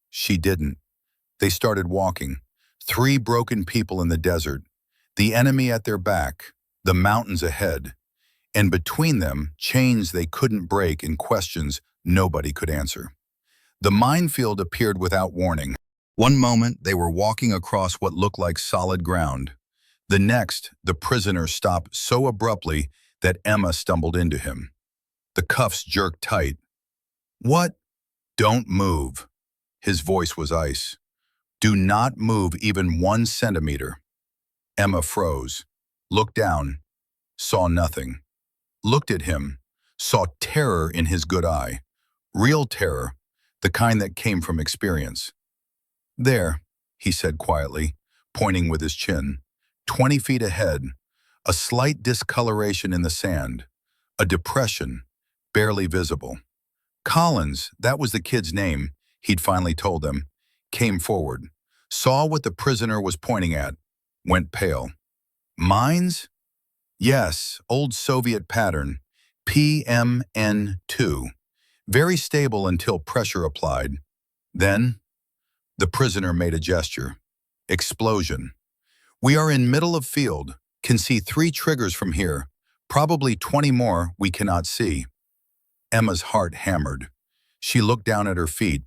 She didn't. They started walking. Three broken people in the desert. The enemy at their back. The mountains ahead. And between them, chains they couldn't break and questions nobody could answer. The minefield appeared without warning. One moment, they were walking across what looked like solid ground. The next, the prisoner stopped so abruptly that Emma stumbled into him. The cuffs jerked tight. "What?" "Don't move." His voice was ice. "Do not move even 1 centimeter." Emma froze, looked down, saw nothing. Looked at him, saw terror in his good eye. Real terror, the kind that came from experience. "There," he said quietly, pointing with his chin. 20 feet ahead, a slight discoloration in the sand, a depression, barely visible. Collins, that was the kid's name, he'd finally told them, came forward, saw what the prisoner was pointing at, went pale. "Mines?" "Yes, old Soviet pattern, PMN-2. Very stable until pressure applied. Then," the prisoner made a gesture. "Explosion. We are in middle of field, can see 3 triggers from here, probably 20 more we cannot see." Emma's heart hammered. She looked down at her feet,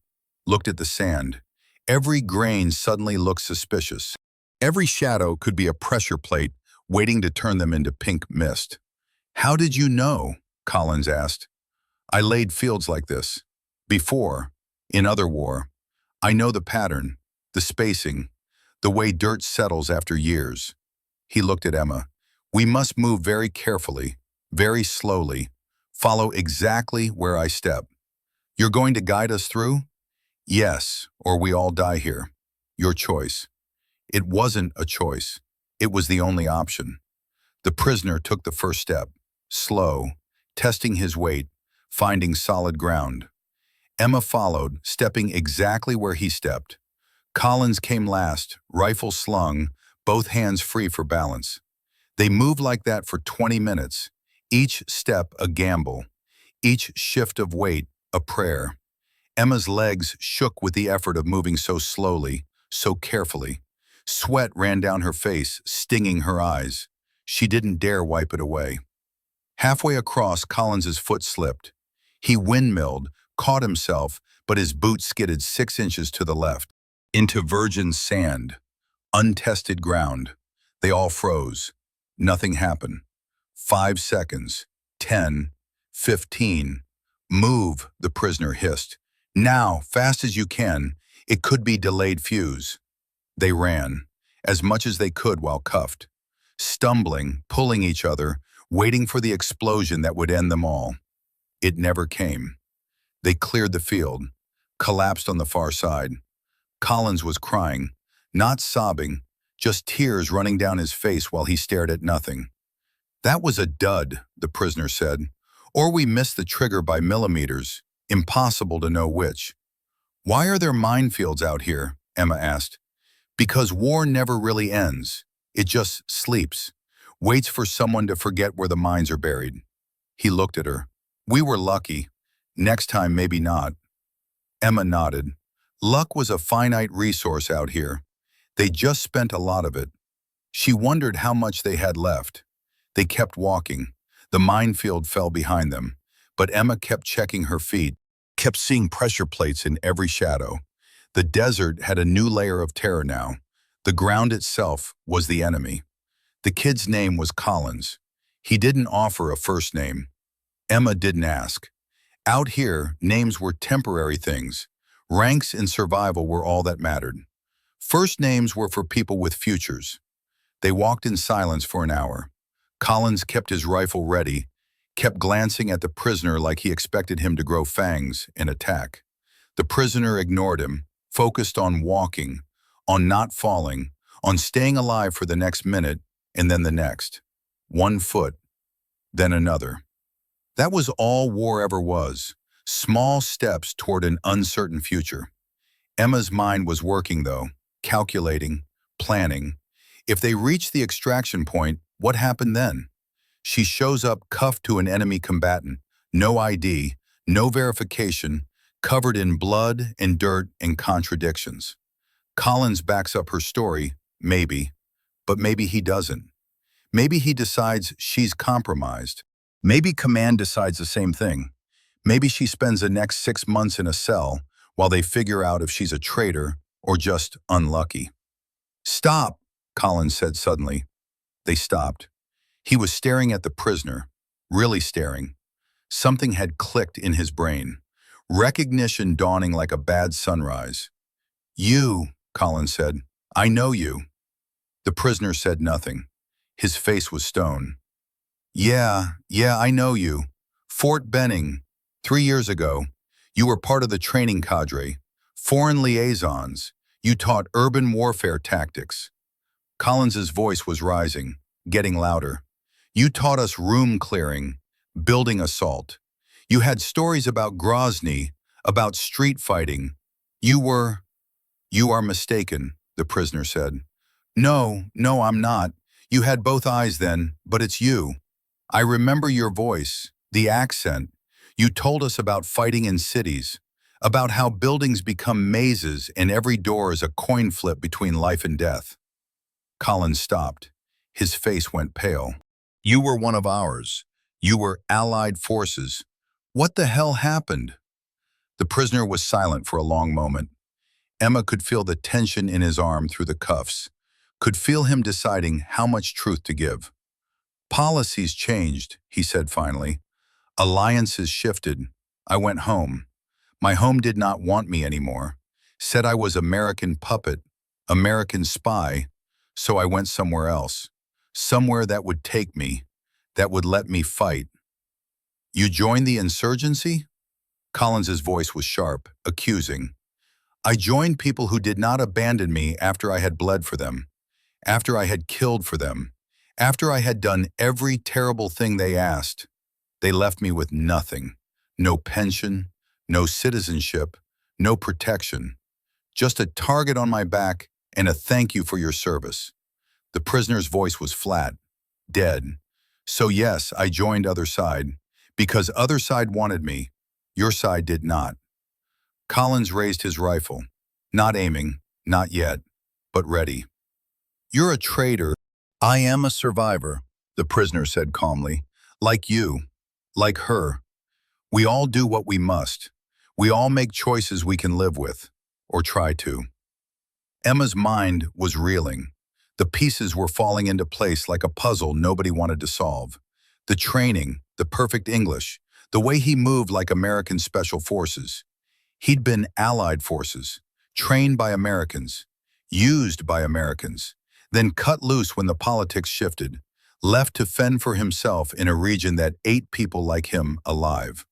looked at the sand. Every grain suddenly looked suspicious. Every shadow could be a pressure plate waiting to turn them into pink mist. "How did you know?" Collins asked. "I laid fields like this. Before, in other war. I know the pattern, the spacing, the way dirt settles after years." He looked at Emma. "We must move very carefully, very slowly. Follow exactly where I step. You're going to guide us through?" "Yes, or we all die here. Your choice." It wasn't a choice. It was the only option. The prisoner took the first step, slow, testing his weight, finding solid ground. Emma followed, stepping exactly where he stepped. Collins came last, rifle slung, both hands free for balance. They moved like that for 20 minutes, each step a gamble, each shift of weight a prayer. Emma's legs shook with the effort of moving so slowly, so carefully. Sweat ran down her face, stinging her eyes. She didn't dare wipe it away. Halfway across, Collins's foot slipped. He windmilled, caught himself, but his boot skidded 6 inches to the left, into virgin sand, untested ground. They all froze. Nothing happened. 5 seconds. 10. 15. "Move," the prisoner hissed. "Now, fast as you can. It could be delayed fuse." They ran, as much as they could while cuffed, stumbling, pulling each other, waiting for the explosion that would end them all. It never came. They cleared the field, collapsed on the far side. Collins was crying, not sobbing, just tears running down his face while he stared at nothing. "That was a dud," the prisoner said. "Or we missed the trigger by millimeters. Impossible to know which." "Why are there minefields out here?" Emma asked. "Because war never really ends. It just sleeps, waits for someone to forget where the mines are buried." He looked at her. "We were lucky. Next time, maybe not." Emma nodded. Luck was a finite resource out here. They just spent a lot of it. She wondered how much they had left. They kept walking. The minefield fell behind them. But Emma kept checking her feet, kept seeing pressure plates in every shadow. The desert had a new layer of terror now. The ground itself was the enemy. The kid's name was Collins. He didn't offer a first name. Emma didn't ask. Out here, names were temporary things. Ranks in survival were all that mattered. First names were for people with futures. They walked in silence for an hour. Collins kept his rifle ready, kept glancing at the prisoner like he expected him to grow fangs and attack. The prisoner ignored him, focused on walking, on not falling, on staying alive for the next minute and then the next. 1 foot, then another. That was all war ever was, small steps toward an uncertain future. Emma's mind was working though, calculating, planning. If they reached the extraction point, what happened then? She shows up cuffed to an enemy combatant, no ID, No verification, covered in blood and dirt and contradictions. Collins backs up her story, maybe, but maybe he doesn't. Maybe he decides she's compromised. Maybe Command decides the same thing. Maybe she spends the next 6 months in a cell while they figure out if she's a traitor or just unlucky. "Stop," Collins said suddenly. They stopped. He was staring at the prisoner, really staring. Something had clicked in his brain. Recognition dawning like a bad sunrise. "You," Collins said. "I know you." The prisoner said nothing. His face was stone. Yeah, I know you. Fort Benning, 3 years ago. You were part of the training cadre. Foreign liaisons. You taught urban warfare tactics." Collins's voice was rising, getting louder. "You taught us room clearing, building assault. You had stories about Grozny, about street fighting. You are mistaken," the prisoner said. No, I'm not. You had both eyes then, but it's you. I remember your voice, the accent. You told us about fighting in cities, about how buildings become mazes and every door is a coin flip between life and death." Collins stopped. His face went pale. "You were one of ours. You were Allied forces. What the hell happened?" The prisoner was silent for a long moment. Emma could feel the tension in his arm through the cuffs, could feel him deciding how much truth to give. "Policies changed," he said finally. "Alliances shifted. I went home. My home did not want me anymore. Said I was American puppet, American spy, so I went somewhere else. Somewhere that would take me, that would let me fight." "You joined the insurgency?" Collins's voice was sharp, accusing. "I joined people who did not abandon me after I had bled for them, after I had killed for them, after I had done every terrible thing they asked. They left me with nothing. No pension, no citizenship, no protection. Just a target on my back and a thank you for your service." The prisoner's voice was flat, dead. "So yes, I joined Other Side, because Other Side wanted me. Your side did not." Collins raised his rifle, not aiming, not yet, but ready. "You're a traitor." "I am a survivor," the prisoner said calmly. "Like you, like her. We all do what we must. We all make choices we can live with, or try to." Emma's mind was reeling. The pieces were falling into place like a puzzle nobody wanted to solve. The training, the perfect English, the way he moved like American Special Forces. He'd been Allied forces, trained by Americans, used by Americans, then cut loose when the politics shifted, left to fend for himself in a region that ate people like him alive.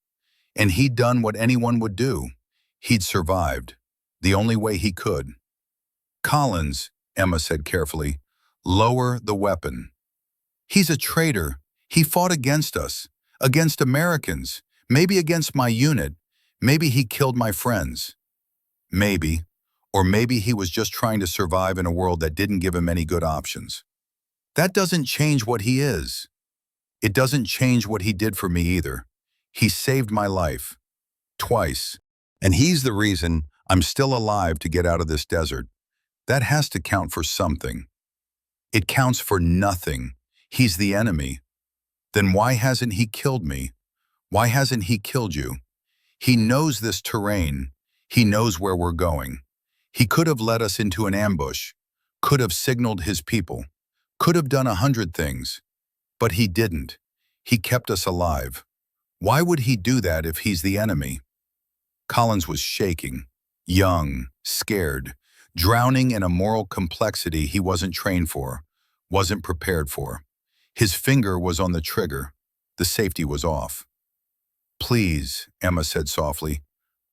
And he'd done what anyone would do. He'd survived, the only way he could. "Collins," Emma said carefully, "lower the weapon. He's a traitor. He fought against us, against Americans, maybe against my unit. Maybe he killed my friends. Maybe. Or maybe he was just trying to survive in a world that didn't give him any good options. That doesn't change what he is. It doesn't change what he did for me either. He saved my life. Twice. And he's the reason I'm still alive to get out of this desert. That has to count for something. It counts for nothing. He's the enemy. Then why hasn't he killed me? Why hasn't he killed you? He knows this terrain. He knows where we're going. He could have led us into an ambush, could have signaled his people, could have done 100 things, but he didn't. He kept us alive. Why would he do that if he's the enemy?" Collins was shaking, young, scared, drowning in a moral complexity he wasn't trained for, wasn't prepared for. His finger was on the trigger. The safety was off. "Please," Emma said softly,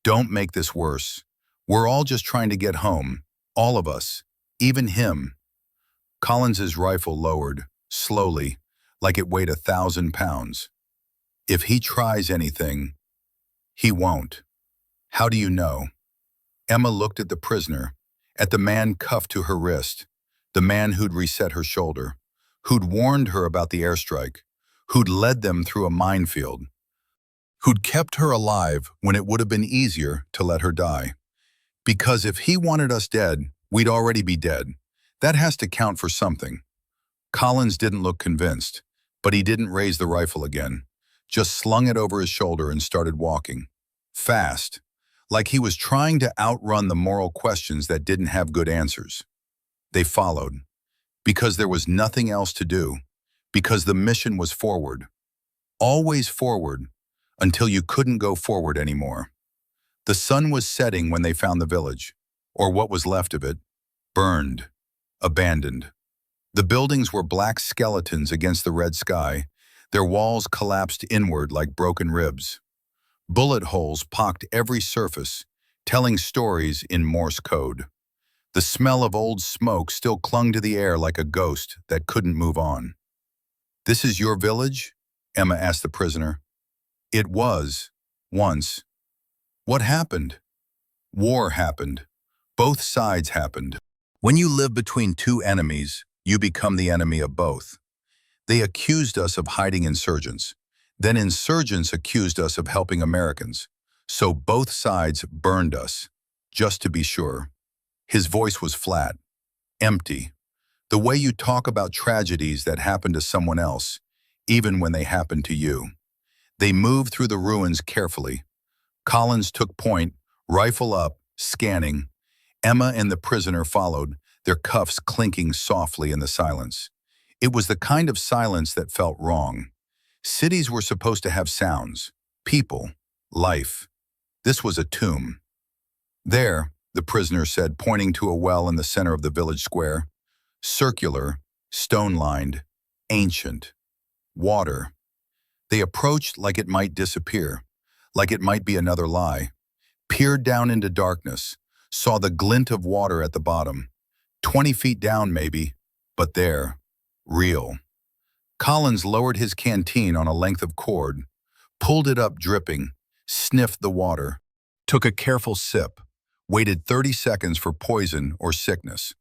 "don't make this worse. We're all just trying to get home. All of us. Even him." Collins's rifle lowered, slowly, like it weighed 1,000 pounds. "If he tries anything, he won't." "How do you know?" Emma looked at the prisoner, at the man cuffed to her wrist, the man who'd reset her shoulder, who'd warned her about the airstrike, who'd led them through a minefield, who'd kept her alive when it would have been easier to let her die. Because if he wanted us dead, we'd already be dead. That has to count for something. Collins didn't look convinced, but he didn't raise the rifle again, just slung it over his shoulder and started walking. Fast, like he was trying to outrun the moral questions that didn't have good answers. They followed, because there was nothing else to do, because the mission was forward. Always forward, until you couldn't go forward anymore. The sun was setting when they found the village, or what was left of it, burned, abandoned. The buildings were black skeletons against the red sky, their walls collapsed inward like broken ribs. Bullet holes pocked every surface, telling stories in Morse code. The smell of old smoke still clung to the air like a ghost that couldn't move on. "This is your village?" Emma asked the prisoner. "It was, once." "What happened?" "War happened. Both sides happened. When you live between two enemies, you become the enemy of both. They accused us of hiding insurgents. Then insurgents accused us of helping Americans. So both sides burned us, just to be sure." His voice was flat, empty. The way you talk about tragedies that happen to someone else, even when they happen to you. They moved through the ruins carefully. Collins took point, rifle up, scanning. Emma and the prisoner followed, their cuffs clinking softly in the silence. It was the kind of silence that felt wrong. Cities were supposed to have sounds, people, life. This was a tomb. "There," the prisoner said, pointing to a well in the center of the village square. Circular, stone-lined, ancient. Water. They approached like it might disappear, like it might be another lie. Peered down into darkness, saw the glint of water at the bottom. 20 feet down maybe, but there. Real. Collins lowered his canteen on a length of cord, pulled it up dripping, sniffed the water, took a careful sip, waited 30 seconds for poison or sickness.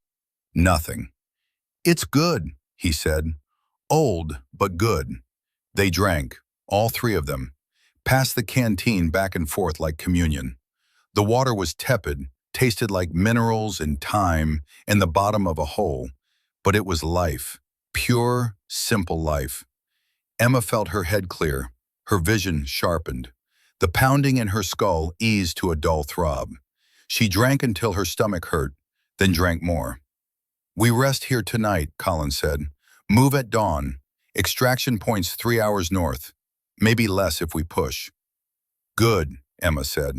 Nothing. "It's good," he said. "Old, but good." They drank, all three of them, passed the canteen back and forth like communion. The water was tepid, tasted like minerals and time and the bottom of a hole, but it was life, pure, simple life. Emma felt her head clear, her vision sharpened. The pounding in her skull eased to a dull throb. She drank until her stomach hurt, then drank more. "We rest here tonight," Collins said. "Move at dawn. Extraction point's 3 hours north. Maybe less if we push." "Good," Emma said.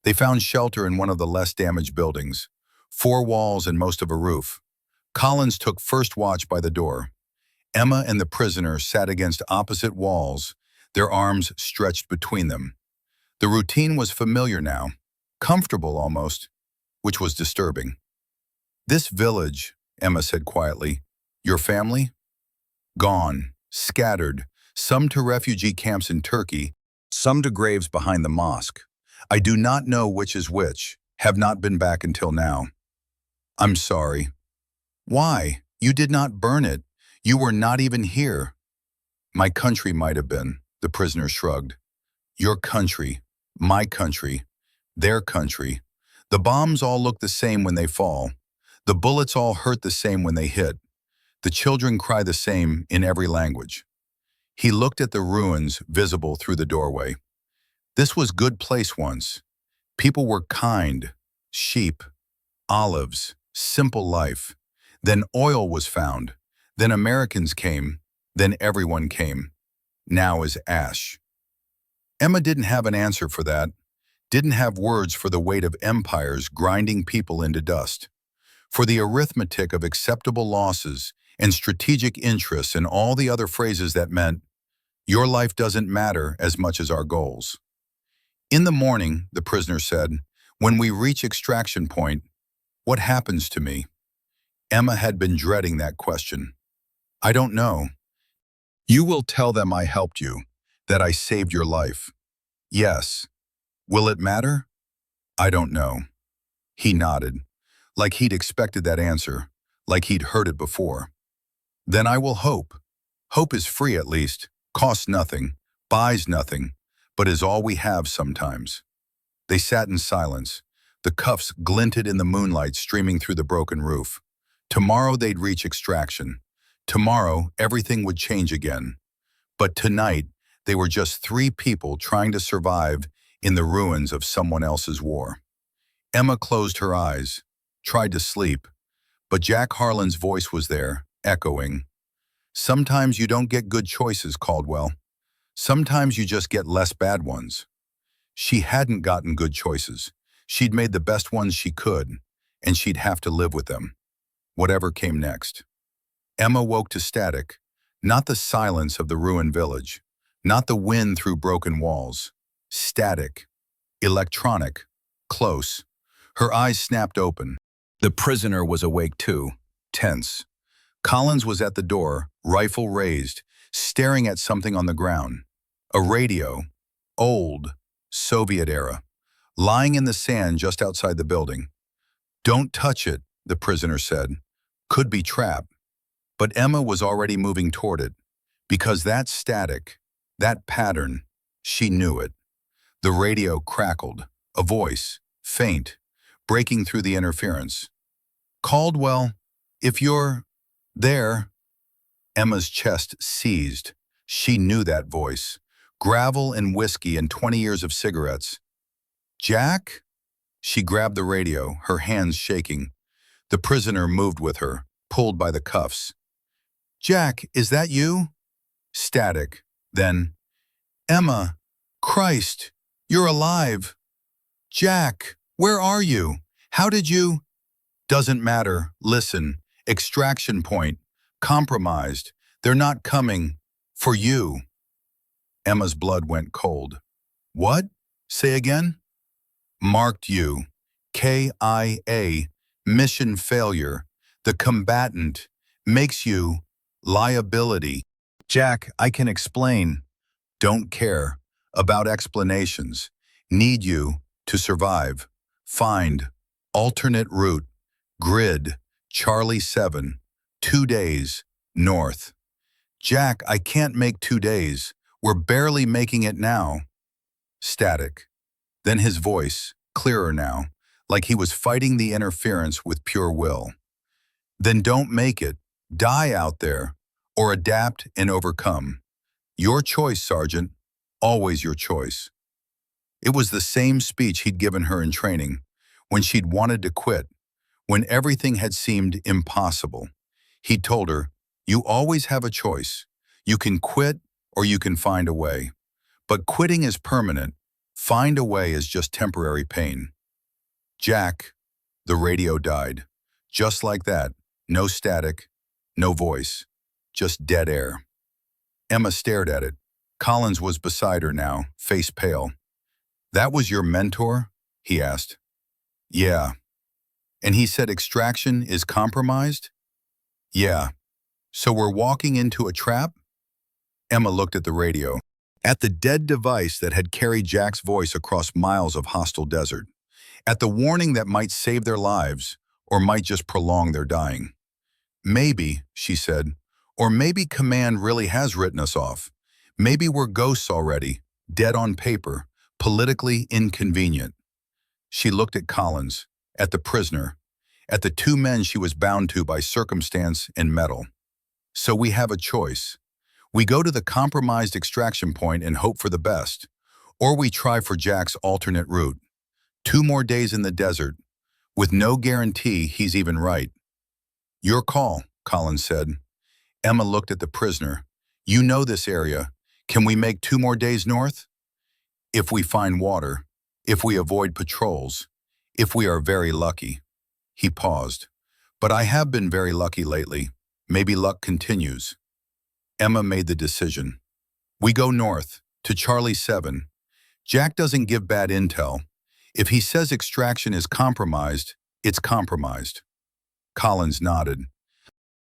They found shelter in one of the less damaged buildings. 4 walls and most of a roof. Collins took first watch by the door. Emma and the prisoner sat against opposite walls, their arms stretched between them. The routine was familiar now, comfortable almost, which was disturbing. "This village," Emma said quietly, "your family?" "Gone, scattered, some to refugee camps in Turkey, some to graves behind the mosque. I do not know which is which, have not been back until now." "I'm sorry." "Why? You did not burn it. You were not even here." "My country might have been," the prisoner shrugged. "Your country, my country, their country. The bombs all look the same when they fall. The bullets all hurt the same when they hit. The children cry the same in every language." He looked at the ruins visible through the doorway. This was good place once. People were kind, sheep, olives, simple life. Then oil was found. Then Americans came. Then everyone came. Now is ash. Emma didn't have an answer for that. Didn't have words for the weight of empires grinding people into dust. For the arithmetic of acceptable losses and strategic interests and all the other phrases that meant, your life doesn't matter as much as our goals. "In the morning," the prisoner said, "when we reach extraction point, what happens to me?" Emma had been dreading that question. "I don't know." "You will tell them I helped you, that I saved your life." "Yes." "Will it matter?" "I don't know." He nodded, like he'd expected that answer, like he'd heard it before. "Then I will hope. Hope is free at least, costs nothing, buys nothing, but is all we have sometimes. They sat in silence. The cuffs glinted in the moonlight streaming through the broken roof. Tomorrow they'd reach extraction. Tomorrow everything would change again. But tonight, they were just three people trying to survive in the ruins of someone else's war. Emma closed her eyes, tried to sleep, but Jack Harlan's voice was there, echoing. Sometimes you don't get good choices, Caldwell. Sometimes you just get less bad ones. She hadn't gotten good choices. She'd made the best ones she could, and she'd have to live with them, whatever came next. Emma woke to static, not the silence of the ruined village, not the wind through broken walls. Static, electronic, close. Her eyes snapped open. The prisoner was awake too, tense. Collins was at the door, rifle raised, staring at something on the ground. A radio, old, Soviet era, lying in the sand just outside the building. "Don't touch it," the prisoner said. "Could be trapped." But Emma was already moving toward it, because that static, that pattern, she knew it. The radio crackled, a voice, faint, breaking through the interference. "Caldwell, if you're there." Emma's chest seized. She knew that voice. Gravel and whiskey and 20 years of cigarettes. "Jack?" She grabbed the radio, her hands shaking. The prisoner moved with her, pulled by the cuffs. "Jack, is that you?" Static. Then, "Emma, Christ, you're alive. Jack, where are you? How did you?" "Doesn't matter. Listen. Extraction point. Compromised. They're not coming. For you." Emma's blood went cold. "What? Say again?" "Marked you. KIA. Mission failure. The combatant. Makes you liability." "Jack, I can explain." "Don't care. About explanations. Need you to survive. Find. Alternate route. Grid. Charlie 7. 2 days. North." "Jack, I can't make 2 days. We're barely making it now." Static. Then his voice, clearer now, like he was fighting the interference with pure will. "Then don't make it. Die out there. Or adapt and overcome. Your choice, Sergeant. Always your choice." It was the same speech he'd given her in training, when she'd wanted to quit, when everything had seemed impossible. He'd told her, "You always have a choice. You can quit or you can find a way. But quitting is permanent. Find a way is just temporary pain." "Jack." The radio died. Just like that. No static, no voice. Just dead air. Emma stared at it. Collins was beside her now, face pale. "That was your mentor?" he asked. "Yeah." "And he said extraction is compromised?" "Yeah." "So we're walking into a trap?" Emma looked at the radio, at the dead device that had carried Jack's voice across miles of hostile desert, at the warning that might save their lives or might just prolong their dying. "Maybe," she said, "or maybe command really has written us off. Maybe we're ghosts already, dead on paper, politically inconvenient." She looked at Collins, at the prisoner, at the 2 men she was bound to by circumstance and metal. "So we have a choice. We go to the compromised extraction point and hope for the best, or we try for Jack's alternate route. 2 more days in the desert, with no guarantee he's even right." "Your call," Collins said. Emma looked at the prisoner. "You know this area. Can we make 2 more days north?" "If we find water, if we avoid patrols, if we are very lucky." He paused. "But I have been very lucky lately. Maybe luck continues." Emma made the decision. "We go north, to Charlie 7. Jack doesn't give bad intel. If he says extraction is compromised, it's compromised." Collins nodded.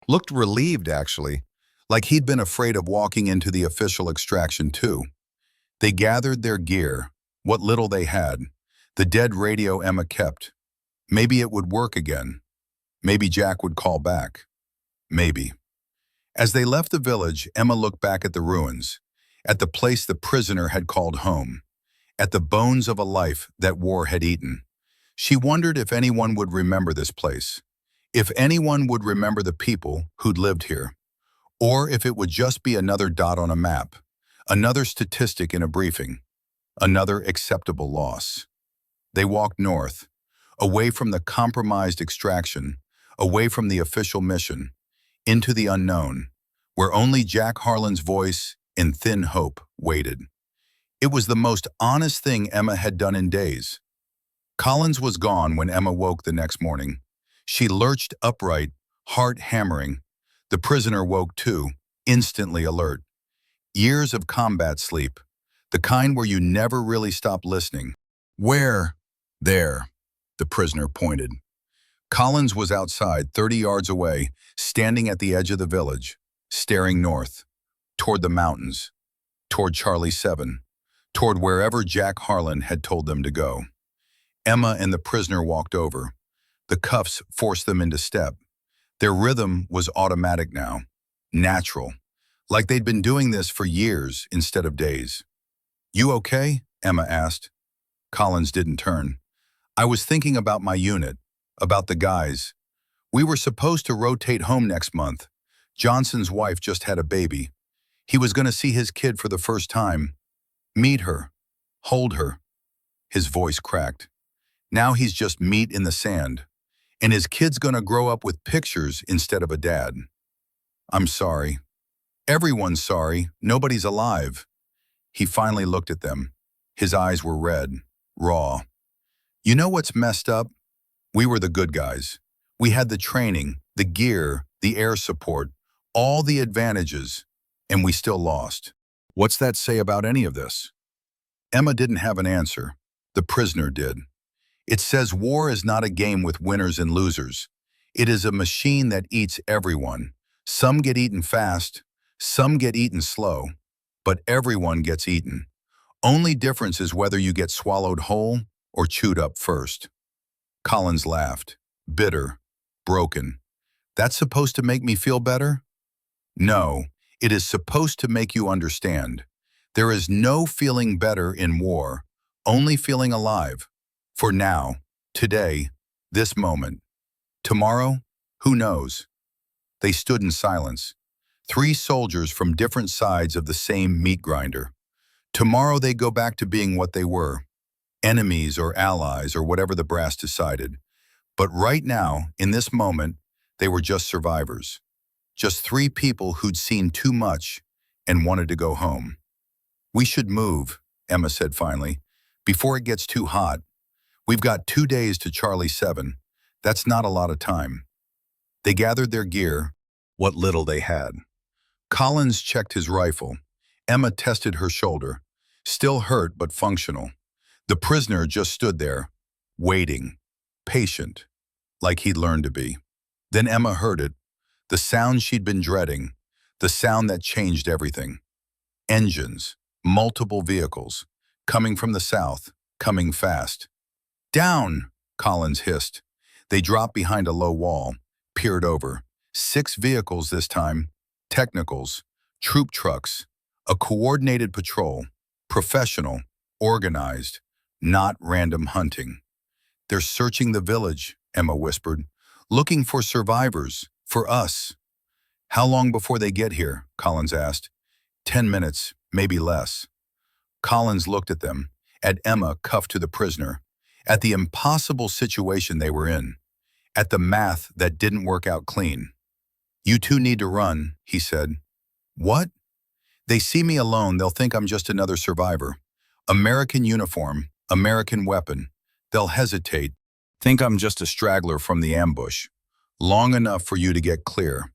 Looked relieved, actually, like he'd been afraid of walking into the official extraction too. They gathered their gear, what little they had, the dead radio Emma kept. Maybe it would work again. Maybe Jack would call back. Maybe. As they left the village, Emma looked back at the ruins. at the place the prisoner had called home, at the bones of a life that war had eaten. She wondered if anyone would remember this place, if anyone would remember the people who'd lived here, or if it would just be another dot on a map, another statistic in a briefing, another acceptable loss. They walked north, away from the compromised extraction, away from the official mission, into the unknown, where only Jack Harlan's voice in thin hope waited. It was the most honest thing Emma had done in days. Collins was gone when Emma woke the next morning. She lurched upright, heart hammering. The prisoner woke too, instantly alert. Years of combat sleep, the kind where you never really stop listening. Where? There, the prisoner pointed. Collins was outside, 30 yards away, standing at the edge of the village, staring north, toward the mountains, toward Charlie 7, toward wherever Jack Harlan had told them to go. Emma and the prisoner walked over. The cuffs forced them into step. Their rhythm was automatic now, natural, like they'd been doing this for years instead of days. "You okay?" Emma asked. Collins didn't turn. "I was thinking about my unit, about the guys. We were supposed to rotate home next month. Johnson's wife just had a baby. He was going to see his kid for the first time. Meet her. Hold her." His voice cracked. Now he's just meat in the sand. And his kid's going to grow up with pictures instead of a dad. "I'm sorry." "Everyone's sorry. Nobody's alive." He finally looked at them. His eyes were red, raw. "You know what's messed up? We were the good guys. We had the training, the gear, the air support, all the advantages, and we still lost. What's that say about any of this?" Emma didn't have an answer. The prisoner did. "It says war is not a game with winners and losers. It is a machine that eats everyone. Some get eaten fast, some get eaten slow, but everyone gets eaten. Only difference is whether you get swallowed whole or chewed up first." Collins laughed, bitter, broken. "That's supposed to make me feel better?" "No, it is supposed to make you understand. There is no feeling better in war, only feeling alive. For now, today, this moment. Tomorrow, who knows?" They stood in silence. 3 soldiers from different sides of the same meat grinder. Tomorrow they go back to being what they were, enemies or allies or whatever the brass decided. But right now, in this moment, they were just survivors. Just 3 people who'd seen too much and wanted to go home. "We should move," Emma said finally, "before it gets too hot. We've got 2 days to Charlie 7. That's not a lot of time." They gathered their gear, what little they had. Collins checked his rifle. Emma tested her shoulder, still hurt but functional. The prisoner just stood there, waiting, patient, like he'd learned to be. Then Emma heard it, the sound she'd been dreading, the sound that changed everything. Engines, multiple vehicles, coming from the south, coming fast. "Down!" Collins hissed. They dropped behind a low wall, peered over. 6 vehicles this time, technicals, troop trucks, a coordinated patrol, professional, organized, not random hunting. "They're searching the village," Emma whispered, "looking for survivors, for us." "How long before they get here?" Collins asked. 10 minutes, maybe less." Collins looked at them, at Emma cuffed to the prisoner, at the impossible situation they were in, at the math that didn't work out clean. "You 2 need to run," he said. "What?" "They see me alone, they'll think I'm just another survivor. American uniform, American weapon. They'll hesitate, think I'm just a straggler from the ambush. Long enough for you to get clear."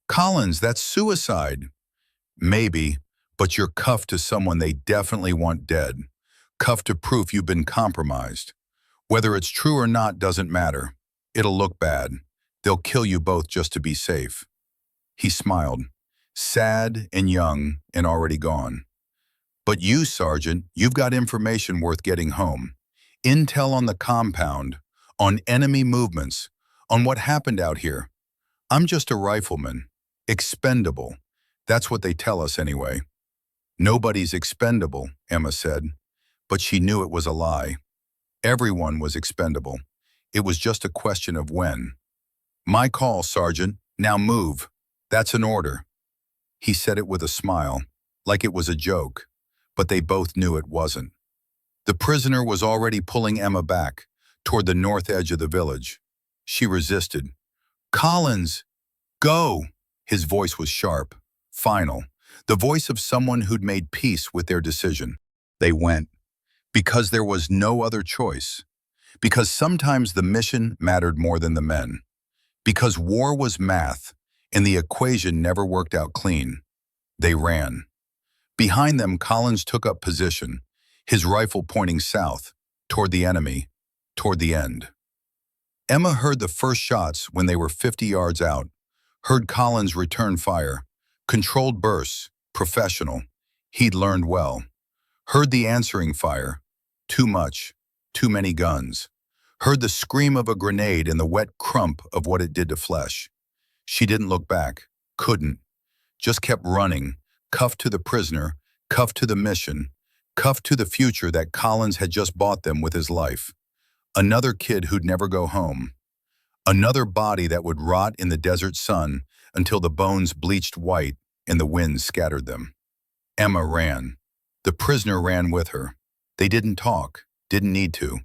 "Collins, that's suicide." "Maybe, but you're cuffed to someone they definitely want dead. Cuffed to proof you've been compromised. Whether it's true or not doesn't matter. It'll look bad. They'll kill you both just to be safe." He smiled, sad and young and already gone. "But you, Sergeant, you've got information worth getting home. Intel on the compound, on enemy movements, on what happened out here. I'm just a rifleman. Expendable. That's what they tell us anyway." Nobody's expendable, Emma said, but she knew it was a lie. Everyone was expendable. It was just a question of when. My call, Sergeant. Now move. That's an order. He said it with a smile, like it was a joke, but they both knew it wasn't. The prisoner was already pulling Emma back, toward the north edge of the village. She resisted. Collins, go! His voice was sharp, final, the voice of someone who'd made peace with their decision. They went, because there was no other choice, because sometimes the mission mattered more than the men, because war was math, and the equation never worked out clean. They ran. Behind them, Collins took up position, his rifle pointing south, toward the enemy, toward the end. Emma heard the first shots when they were 50 yards out, heard Collins return fire, controlled bursts, professional. He'd learned well. Heard the answering fire, too much, too many guns. Heard the scream of a grenade and the wet crump of what it did to flesh. She didn't look back, couldn't, just kept running, cuffed to the prisoner, cuffed to the mission, cuffed to the future that Collins had just bought them with his life. Another kid who'd never go home. Another body that would rot in the desert sun until the bones bleached white and the wind scattered them. Emma ran. The prisoner ran with her. They didn't talk, didn't need to.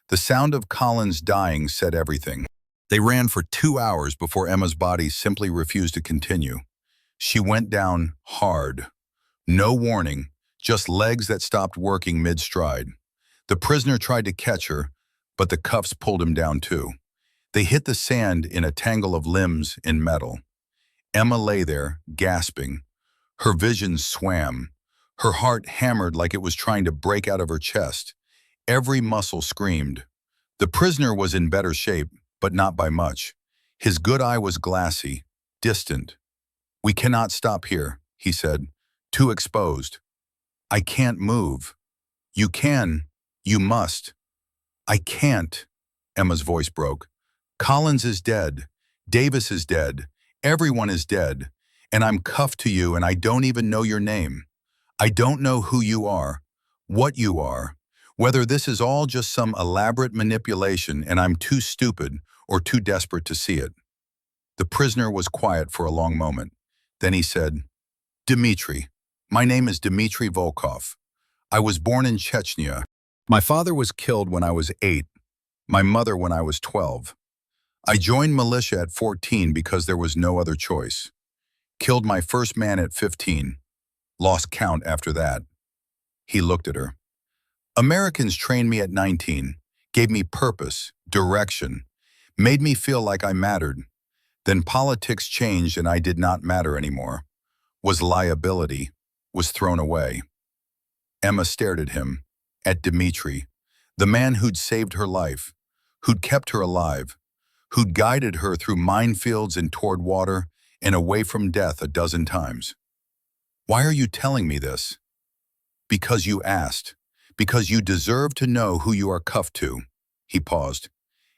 The sound of Collins dying said everything. They ran for 2 hours before Emma's body simply refused to continue. She went down hard. No warning, just legs that stopped working mid-stride. The prisoner tried to catch her, but the cuffs pulled him down too. They hit the sand in a tangle of limbs and metal. Emma lay there, gasping. Her vision swam. Her heart hammered like it was trying to break out of her chest. Every muscle screamed. The prisoner was in better shape, but not by much. His good eye was glassy, distant. We cannot stop here, he said. Too exposed. I can't move. You can. You must. I can't. Emma's voice broke. Collins is dead. Davis is dead. Everyone is dead. And I'm cuffed to you and I don't even know your name. I don't know who you are, what you are, whether this is all just some elaborate manipulation and I'm too stupid or too desperate to see it. The prisoner was quiet for a long moment. Then he said, Dmitri. My name is Dmitri Volkov. I was born in Chechnya. My father was killed when I was 8, my mother when I was 12. I joined militia at 14 because there was no other choice. Killed my first man at 15. Lost count after that. He looked at her. Americans trained me at 19, gave me purpose, direction, made me feel like I mattered. Then politics changed and I did not matter anymore. Was liability, was thrown away. Emma stared at him, at Dmitri, the man who'd saved her life, who'd kept her alive, who'd guided her through minefields and toward water and away from death a dozen times. Why are you telling me this? Because you asked, because you deserve to know who you are cuffed to. He paused.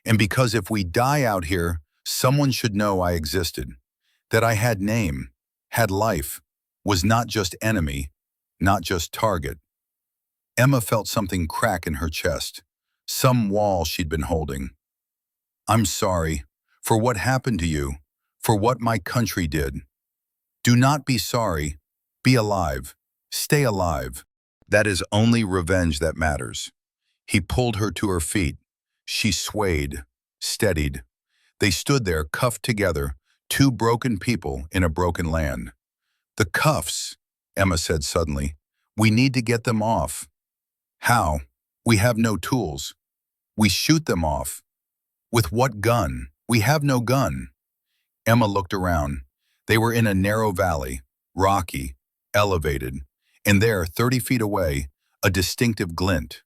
And because if we die out here, someone should know I existed, that I had name, had life, was not just enemy, not just target. Emma felt something crack in her chest, some wall she'd been holding. I'm sorry for what happened to you, for what my country did. Do not be sorry. Be alive. Stay alive. That is only revenge that matters. He pulled her to her feet. She swayed, steadied. They stood there, cuffed together, two broken people in a broken land. The cuffs, Emma said suddenly. We need to get them off. How? We have no tools. We shoot them off. With what gun? We have no gun. Emma looked around. They were in a narrow valley, rocky, elevated, and there, 30 feet away, a distinctive glint.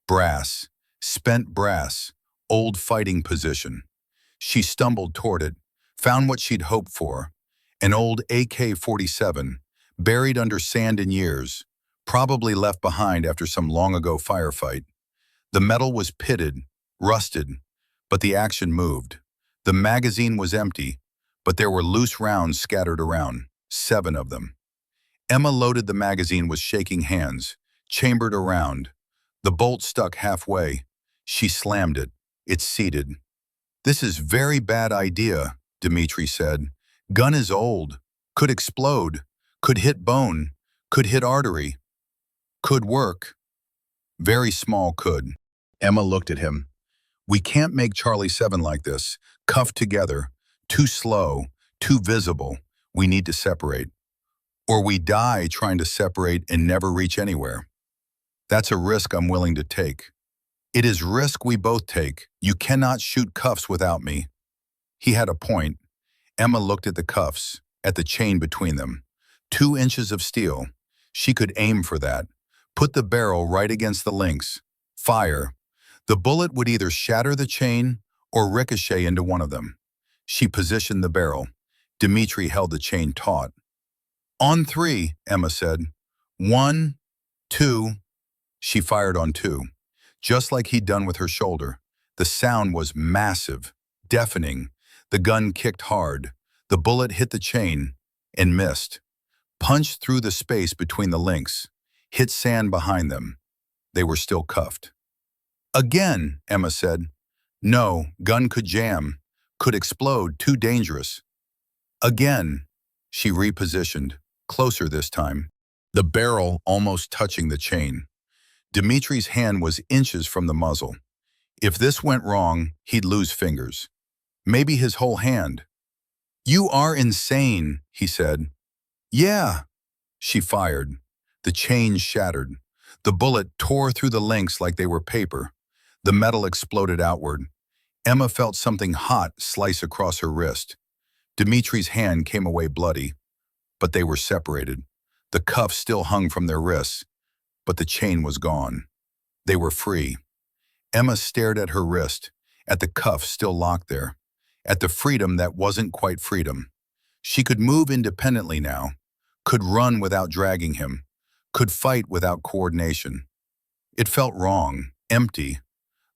Brass, spent brass, old fighting position. She stumbled toward it, found what she'd hoped for, an old AK-47, buried under sand and years, probably left behind after some long-ago firefight. The metal was pitted, rusted, but the action moved. The magazine was empty, but there were loose rounds scattered around, 7 of them. Emma loaded the magazine with shaking hands, chambered around. The bolt stuck halfway. She slammed it. It seated. "This is very bad idea," Dmitri said. "Gun is old. Could explode. Could hit bone. Could hit artery. Could work. Very small could." Emma looked at him. "We can't make Charlie 7 like this, cuffed together, too slow, too visible. We need to separate. Or we die trying to separate and never reach anywhere. That's a risk I'm willing to take. It is risk we both take. You cannot shoot cuffs without me." He had a point. Emma looked at the cuffs, at the chain between them. 2 inches of steel. She could aim for that. Put the barrel right against the links. Fire. The bullet would either shatter the chain or ricochet into one of them. She positioned the barrel. Dmitri held the chain taut. "On 3, Emma said. 1, 2. She fired on 2, just like he'd done with her shoulder. The sound was massive, deafening. The gun kicked hard. The bullet hit the chain and missed. Punched through the space between the links. Hit sand behind them. They were still cuffed. "Again," Emma said. "No, gun could jam. Could explode, too dangerous." "Again." She repositioned, closer this time. The barrel almost touching the chain. Dimitri's hand was inches from the muzzle. If this went wrong, he'd lose fingers. Maybe his whole hand. "You are insane," he said. "Yeah." She fired. The chain shattered. The bullet tore through the links like they were paper. The metal exploded outward. Emma felt something hot slice across her wrist. Dimitri's hand came away bloody, but they were separated. The cuffs still hung from their wrists, but the chain was gone. They were free. Emma stared at her wrist, at the cuff still locked there, at the freedom that wasn't quite freedom. She could move independently now, could run without dragging him, could fight without coordination. It felt wrong, empty,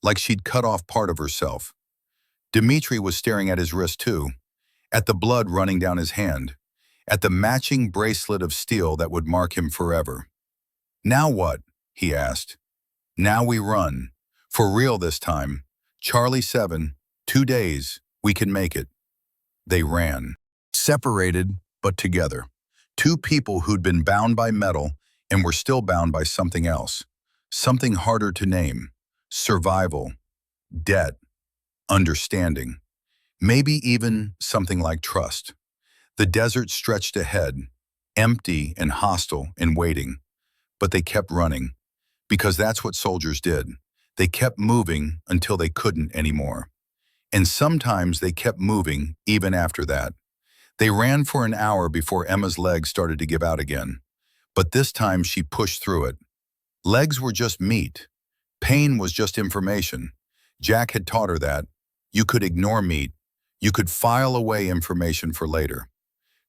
like she'd cut off part of herself. Dmitri was staring at his wrist too, at the blood running down his hand, at the matching bracelet of steel that would mark him forever. "Now what?" he asked. "Now we run. For real this time. Charlie 7, 2 days, we can make it." They ran. Separated, but together. 2 people who'd been bound by metal and were still bound by something else. Something harder to name. Survival. Debt. Understanding. Maybe even something like trust. The desert stretched ahead, empty and hostile and waiting. But they kept running, because that's what soldiers did. They kept moving until they couldn't anymore. And sometimes they kept moving even after that. They ran for an hour before Emma's legs started to give out again. But this time she pushed through it. Legs were just meat. Pain was just information. Jack had taught her that. You could ignore meat. You could file away information for later.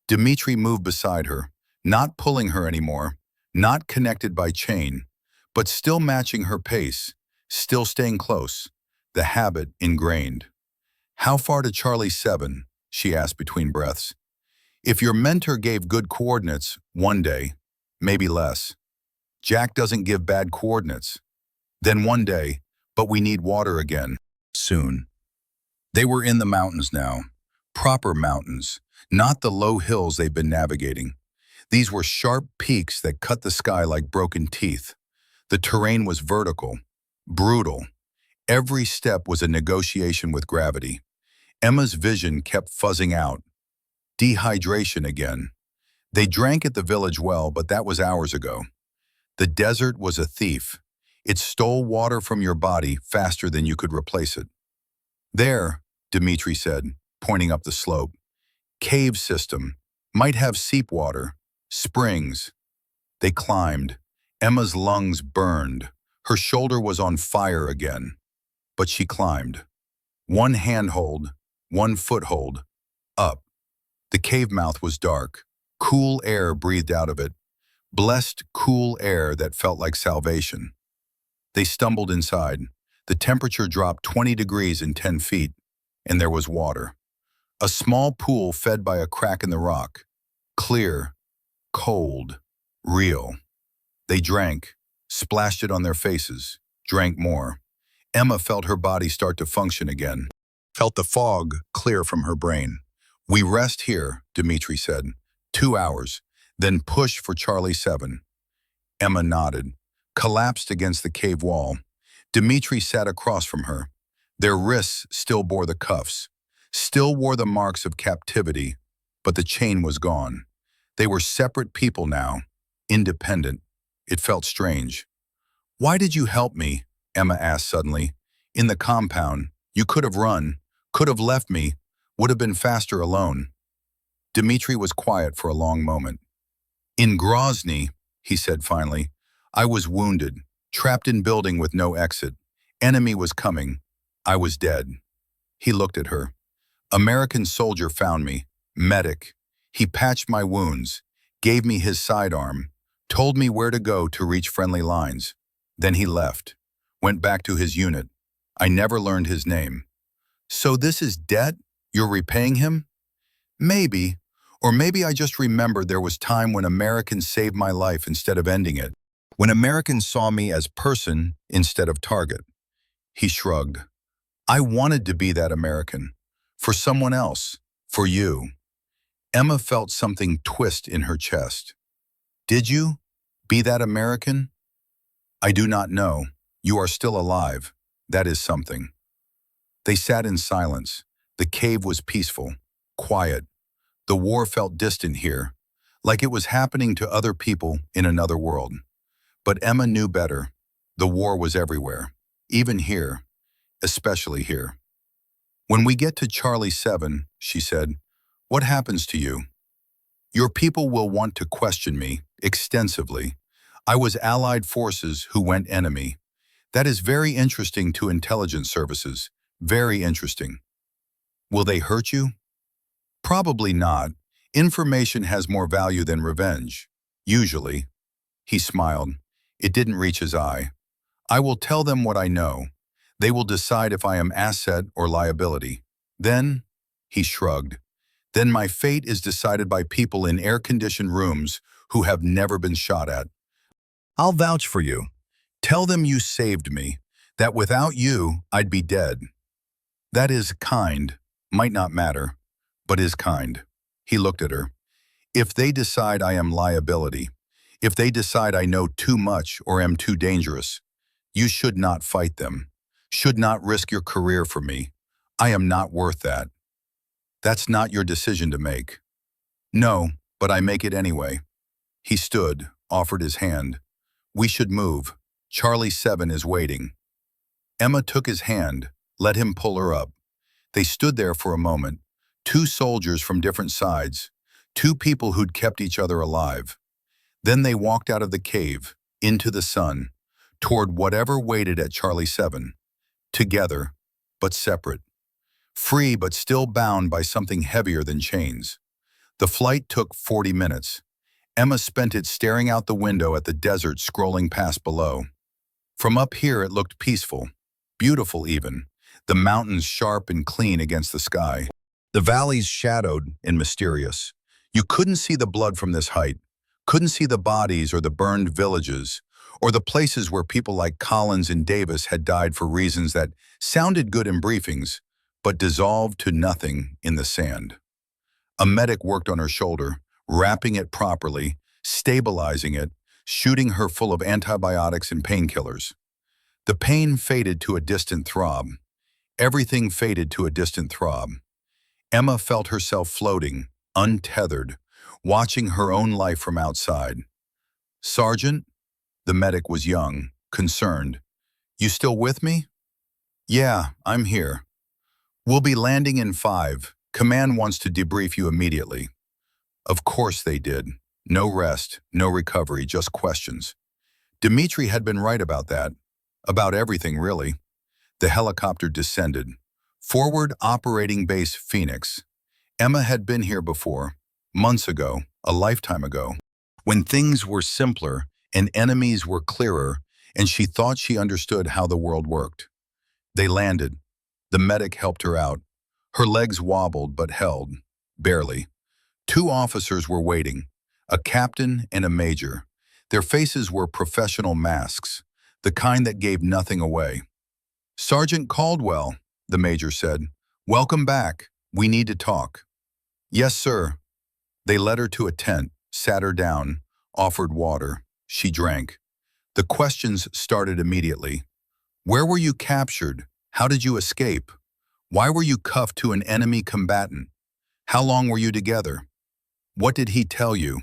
Dmitri moved beside her, not pulling her anymore, not connected by chain, but still matching her pace, still staying close, the habit ingrained. "How far to Charlie 7? She asked between breaths. "If your mentor gave good coordinates, 1 day, maybe less. Jack doesn't give bad coordinates. Then 1 day, but we need water again. Soon." They were in the mountains now. Proper mountains, not the low hills they'd been navigating. These were sharp peaks that cut the sky like broken teeth. The terrain was vertical, brutal. Every step was a negotiation with gravity. Emma's vision kept fuzzing out. Dehydration again. They drank at the village well, but that was hours ago. The desert was a thief. It stole water from your body faster than you could replace it. "There," Dmitri said, pointing up the slope. "Cave system. Might have seep water. Springs." They climbed. Emma's lungs burned. Her shoulder was on fire again. But she climbed. 1 handhold, 1 foothold. Up. The cave mouth was dark. Cool air breathed out of it. Blessed, cool air that felt like salvation. They stumbled inside. The temperature dropped 20 degrees in 10 feet, and there was water. A small pool fed by a crack in the rock. Clear. Cold. Real. They drank, splashed it on their faces, drank more. Emma felt her body start to function again, felt the fog clear from her brain. We rest here, Dmitri said. 2 hours, then push for Charlie 7. Emma nodded, collapsed against the cave wall. Dmitri sat across from her. Their wrists still bore the cuffs, still wore the marks of captivity, but the chain was gone. They were separate people now, independent. It felt strange. "Why did you help me?" Emma asked suddenly. "In the compound, you could have run, could have left me, would have been faster alone." Dmitri was quiet for a long moment. "In Grozny," he said finally, "I was wounded, trapped in building with no exit. Enemy was coming. I was dead." He looked at her. "American soldier found me. Medic. He patched my wounds, gave me his sidearm, told me where to go to reach friendly lines. Then he left, went back to his unit. I never learned his name." "So this is debt? You're repaying him?" "Maybe. Or maybe I just remembered there was time when Americans saved my life instead of ending it. When Americans saw me as person instead of target." He shrugged. "I wanted to be that American. For someone else. For you." Emma felt something twist in her chest. "Did you? Be that American?" "I do not know. You are still alive. That is something." They sat in silence. The cave was peaceful, quiet. The war felt distant here, like it was happening to other people in another world. But Emma knew better. The war was everywhere, even here, especially here. "When we get to Charlie 7, she said, "what happens to you? Your people will want to question me extensively. I was Allied forces who went enemy. That is very interesting to intelligence services, very interesting. Will they hurt you?" "Probably not. Information has more value than revenge. Usually." He smiled. It didn't reach his eye. "I will tell them what I know. They will decide if I am asset or liability. Then," he shrugged, "then my fate is decided by people in air-conditioned rooms who have never been shot at. I'll vouch for you. Tell them you saved me, that without you, I'd be dead. That is kind, might not matter, but is kind." He looked at her. "If they decide I am liability, if they decide I know too much or am too dangerous, you should not fight them, should not risk your career for me. I am not worth that. That's not your decision to make." "No, but I make it anyway." He stood, offered his hand. "We should move. Charlie 7 is waiting." Emma took his hand, let him pull her up. They stood there for a moment, two soldiers from different sides, two people who'd kept each other alive. Then they walked out of the cave, into the sun, toward whatever waited at Charlie 7, together, but separate, free but still bound by something heavier than chains. The flight took 40 minutes. Emma spent it staring out the window at the desert scrolling past below. From up here it looked peaceful, beautiful even, the mountains sharp and clean against the sky. The valleys shadowed and mysterious. You couldn't see the blood from this height, couldn't see the bodies or the burned villages, or the places where people like Collins and Davis had died for reasons that sounded good in briefings, but dissolved to nothing in the sand. A medic worked on her shoulder, wrapping it properly, stabilizing it, shooting her full of antibiotics and painkillers. The pain faded to a distant throb. Everything faded to a distant throb. Emma felt herself floating, untethered, watching her own life from outside. "Sergeant?" The medic was young, concerned. "You still with me?" "Yeah, I'm here." "We'll be landing in 5. Command wants to debrief you immediately." Of course they did. No rest, no recovery, just questions. Dmitri had been right about that. About everything, really. The helicopter descended. Forward Operating Base Phoenix. Emma had been here before, months ago, a lifetime ago, when things were simpler and enemies were clearer, and she thought she understood how the world worked. They landed. The medic helped her out. Her legs wobbled but held, barely. Two officers were waiting, a captain and a major. Their faces were professional masks, the kind that gave nothing away. "Sergeant Caldwell," the major said, "welcome back. We need to talk." "Yes, sir." They led her to a tent, sat her down, offered water. She drank. The questions started immediately. "Where were you captured? How did you escape? Why were you cuffed to an enemy combatant? How long were you together? What did he tell you?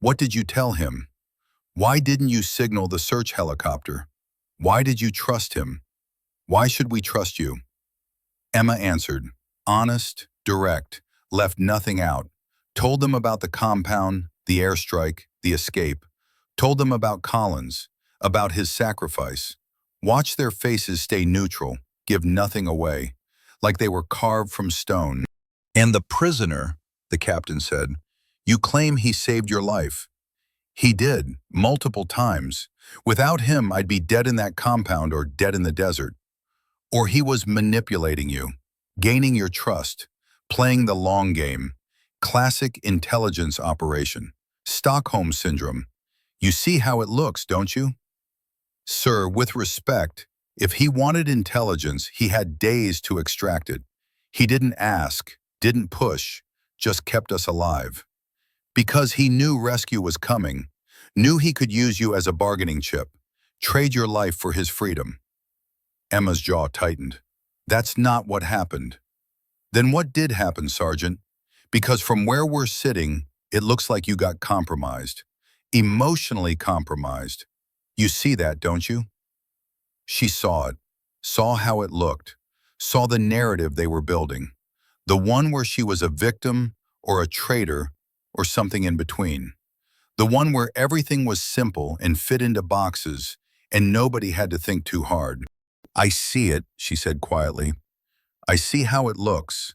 What did you tell him? Why didn't you signal the search helicopter? Why did you trust him? Why should we trust you?" Emma answered, honest, direct, left nothing out. Told them about the compound, the airstrike, the escape. Told them about Collins, about his sacrifice. Watched their faces stay neutral, give nothing away, like they were carved from stone. "And the prisoner," the captain said, "you claim he saved your life. He did, multiple times. Without him, I'd be dead in that compound or dead in the desert. Or he was manipulating you, gaining your trust, playing the long game. Classic intelligence operation. Stockholm Syndrome. You see how it looks, don't you?" "Sir, with respect, if he wanted intelligence, he had days to extract it. He didn't ask, didn't push, just kept us alive. Because he knew rescue was coming, knew he could use you as a bargaining chip, trade your life for his freedom." Emma's jaw tightened. "That's not what happened." "Then what did happen, Sergeant? Because from where we're sitting, it looks like you got compromised. Emotionally compromised. You see that, don't you?" She saw it, saw how it looked, saw the narrative they were building, the one where she was a victim or a traitor or something in between, the one where everything was simple and fit into boxes and nobody had to think too hard. "I see it," she said quietly. "I see how it looks,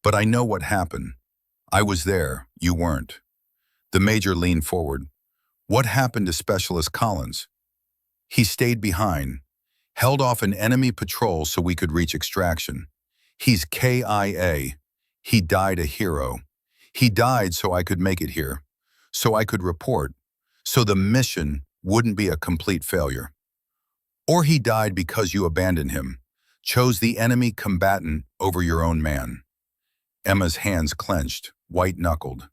but I know what happened. I was there, you weren't." The major leaned forward. "What happened to Specialist Collins?" "He stayed behind, held off an enemy patrol so we could reach extraction. He's KIA. He died a hero. He died so I could make it here, so I could report, so the mission wouldn't be a complete failure. Or he died because you abandoned him, chose the enemy combatant over your own man." Emma's hands clenched, white-knuckled.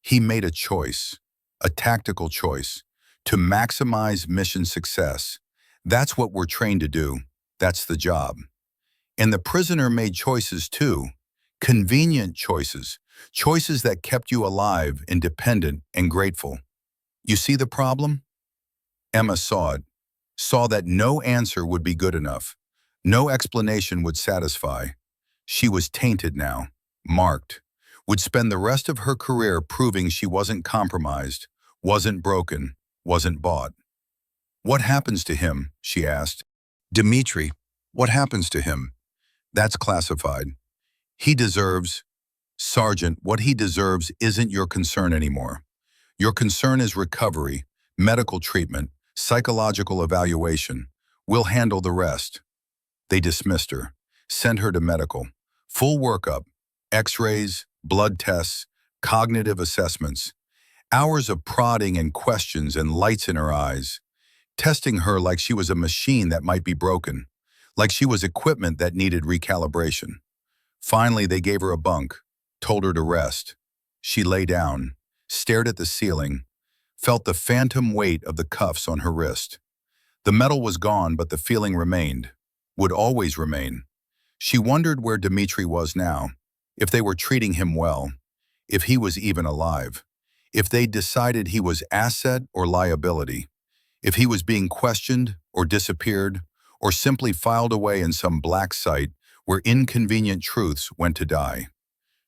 "He made a choice, a tactical choice, to maximize mission success. That's what we're trained to do. That's the job. And the prisoner made choices too, convenient choices, choices that kept you alive, independent, and grateful. You see the problem?" Emma saw it, saw that no answer would be good enough. No explanation would satisfy. She was tainted now, marked, would spend the rest of her career proving she wasn't compromised, wasn't broken, wasn't bought. "What happens to him?" she asked. "Dmitri, what happens to him?" "That's classified. He deserves—" "Sergeant, what he deserves isn't your concern anymore. Your concern is recovery, medical treatment, psychological evaluation. We'll handle the rest." They dismissed her, sent her to medical. Full workup, x-rays, blood tests, cognitive assessments. Hours of prodding and questions and lights in her eyes, testing her like she was a machine that might be broken, like she was equipment that needed recalibration. Finally, they gave her a bunk, told her to rest. She lay down, stared at the ceiling, felt the phantom weight of the cuffs on her wrist. The metal was gone, but the feeling remained, would always remain. She wondered where Dmitri was now, if they were treating him well, if he was even alive, if they decided he was asset or liability, if he was being questioned or disappeared, or simply filed away in some black site where inconvenient truths went to die.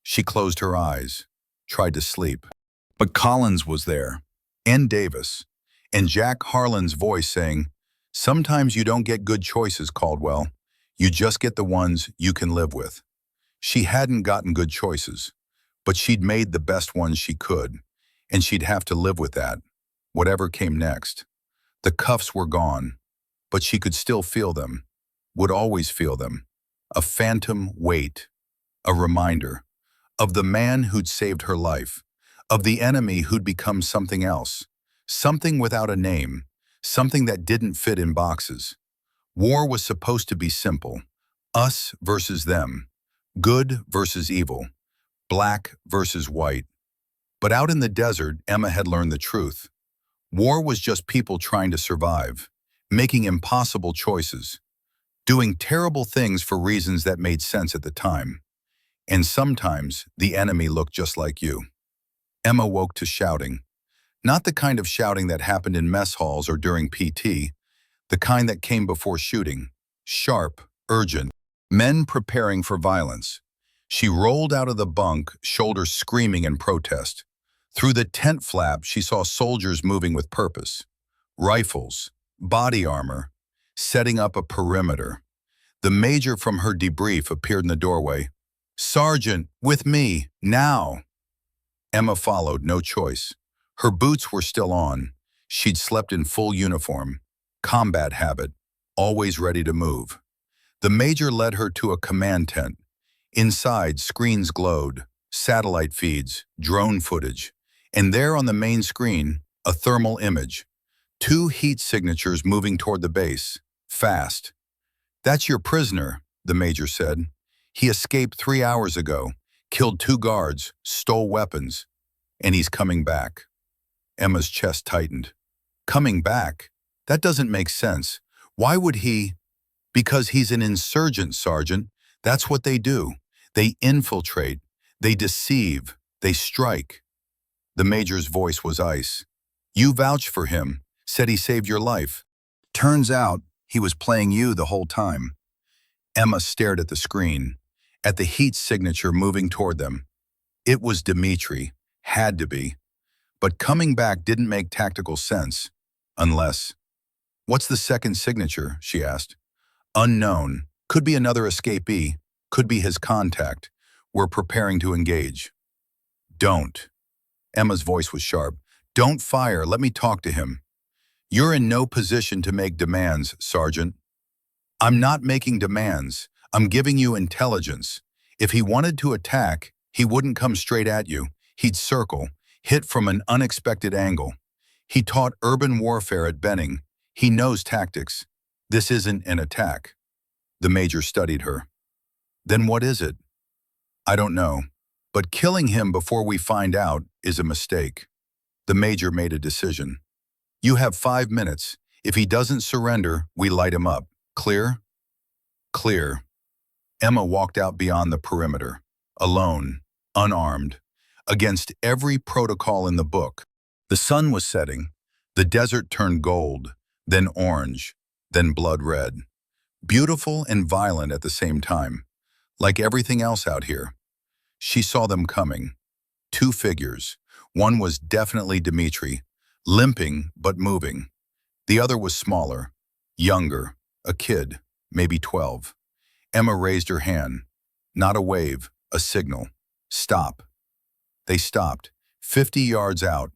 She closed her eyes, tried to sleep. But Collins was there, and Davis, and Jack Harlan's voice saying, "Sometimes you don't get good choices, Caldwell. You just get the ones you can live with." She hadn't gotten good choices, but she'd made the best ones she could, and she'd have to live with that, whatever came next. The cuffs were gone, but she could still feel them, would always feel them. A phantom weight, a reminder of the man who'd saved her life, of the enemy who'd become something else, Something without a name, something that didn't fit in boxes. War was supposed to be simple. Us versus them. Good versus evil. Black versus white. But out in the desert, Emma had learned the truth. War was just people trying to survive, making impossible choices, doing terrible things for reasons that made sense at the time. And sometimes the enemy looked just like you. Emma woke to shouting. Not the kind of shouting that happened in mess halls or during PT, the kind that came before shooting. Sharp, urgent, men preparing for violence. She rolled out of the bunk, shoulders screaming in protest. Through the tent flap, she saw soldiers moving with purpose. Rifles, body armor, setting up a perimeter. The major from her debrief appeared in the doorway. "Sergeant, with me, now!" Emma followed, no choice. Her boots were still on. She'd slept in full uniform. Combat habit, always ready to move. The major led her to a command tent. Inside, screens glowed, satellite feeds, drone footage. And there on the main screen, a thermal image. 2 heat signatures moving toward the base. Fast. "That's your prisoner," the major said. "He escaped 3 hours ago, killed 2 guards, stole weapons, and he's coming back." Emma's chest tightened. Coming back? That doesn't make sense. Why would he? "Because he's an insurgent, Sergeant. That's what they do. They infiltrate. They deceive. They strike." The major's voice was ice. "You vouched for him, said he saved your life. Turns out he was playing you the whole time." Emma stared at the screen, at the heat signature moving toward them. It was Dmitri. Had to be. But coming back didn't make tactical sense. Unless... "What's the second signature?" she asked. "Unknown. Could be another escapee. Could be his contact. We're preparing to engage." "Don't." Emma's voice was sharp. "Don't fire. Let me talk to him." "You're in no position to make demands, Sergeant." "I'm not making demands. I'm giving you intelligence. If he wanted to attack, he wouldn't come straight at you. He'd circle, hit from an unexpected angle. He taught urban warfare at Benning. He knows tactics. This isn't an attack." The major studied her. "Then what is it?" "I don't know. But killing him before we find out is a mistake." The major made a decision. "You have 5 minutes. If he doesn't surrender, we light him up. Clear?" "Clear." Emma walked out beyond the perimeter, alone, unarmed, against every protocol in the book. The sun was setting. The desert turned gold, then orange, then blood red. Beautiful and violent at the same time, like everything else out here. She saw them coming. 2 figures. One was definitely Dmitri, limping but moving. The other was smaller, younger, a kid, maybe 12. Emma raised her hand. Not a wave, a signal. "Stop." They stopped, 50 yards out.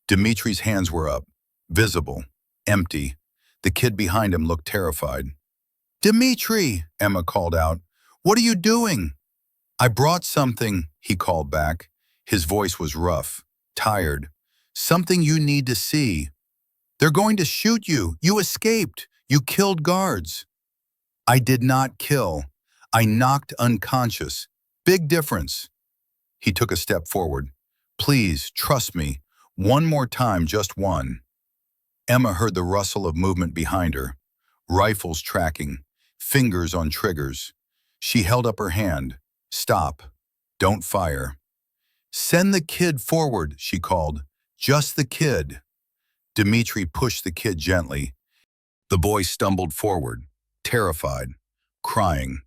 Dimitri's hands were up, visible, empty. The kid behind him looked terrified. "Dmitri!" Emma called out. "What are you doing?" "I brought something," he called back. His voice was rough, tired. "Something you need to see. They're going to shoot you. You escaped. You killed guards." "I did not kill. I knocked unconscious. Big difference." He took a step forward. "Please, trust me. One more time, just one." Emma heard the rustle of movement behind her. Rifles tracking, fingers on triggers. She held up her hand. "Stop. Don't fire." "Send the kid forward," she called. "Just the kid." Dmitri pushed the kid gently. The boy stumbled forward, terrified, crying.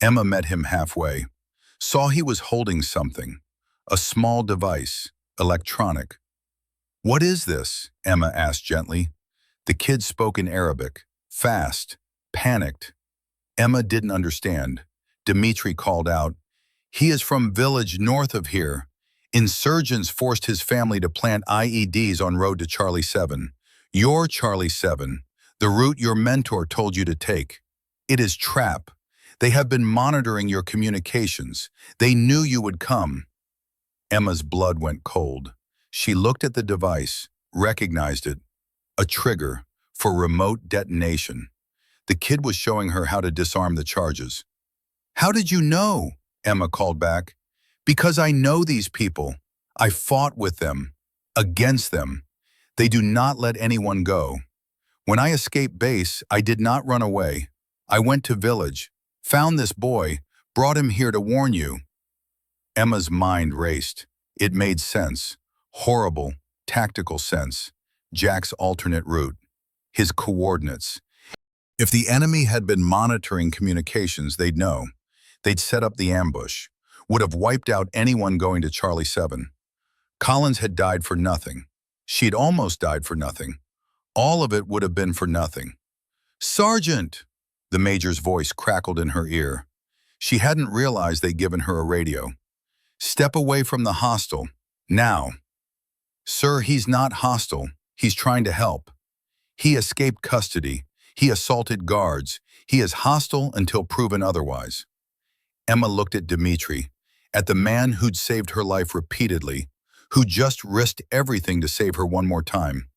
Emma met him halfway, saw he was holding something, a small device, electronic. "What is this?" Emma asked gently. The kid spoke in Arabic, fast, panicked. Emma didn't understand. Dmitri called out, "He is from village north of here. Insurgents forced his family to plant IEDs on road to Charlie 7. Your Charlie 7, the route your mentor told you to take. It is trap. They have been monitoring your communications. They knew you would come." Emma's blood went cold. She looked at the device, recognized it. A trigger for remote detonation. The kid was showing her how to disarm the charges. "How did you know?" Emma called back. "Because I know these people. I fought with them. Against them. They do not let anyone go. When I escaped base, I did not run away. I went to village, found this boy, brought him here to warn you." Emma's mind raced. It made sense. Horrible, tactical sense. Jack's alternate route. His coordinates. If the enemy had been monitoring communications, they'd know. They'd set up the ambush. Would have wiped out anyone going to Charlie 7. Collins had died for nothing. She'd almost died for nothing. All of it would have been for nothing. "Sergeant!" The major's voice crackled in her ear. She hadn't realized they'd given her a radio. "Step away from the hostile. Now." "Sir, he's not hostile. He's trying to help. He escaped custody. He assaulted guards. He is hostile until proven otherwise." Emma looked at Dmitri, at the man who'd saved her life repeatedly, who just risked everything to save her one more time.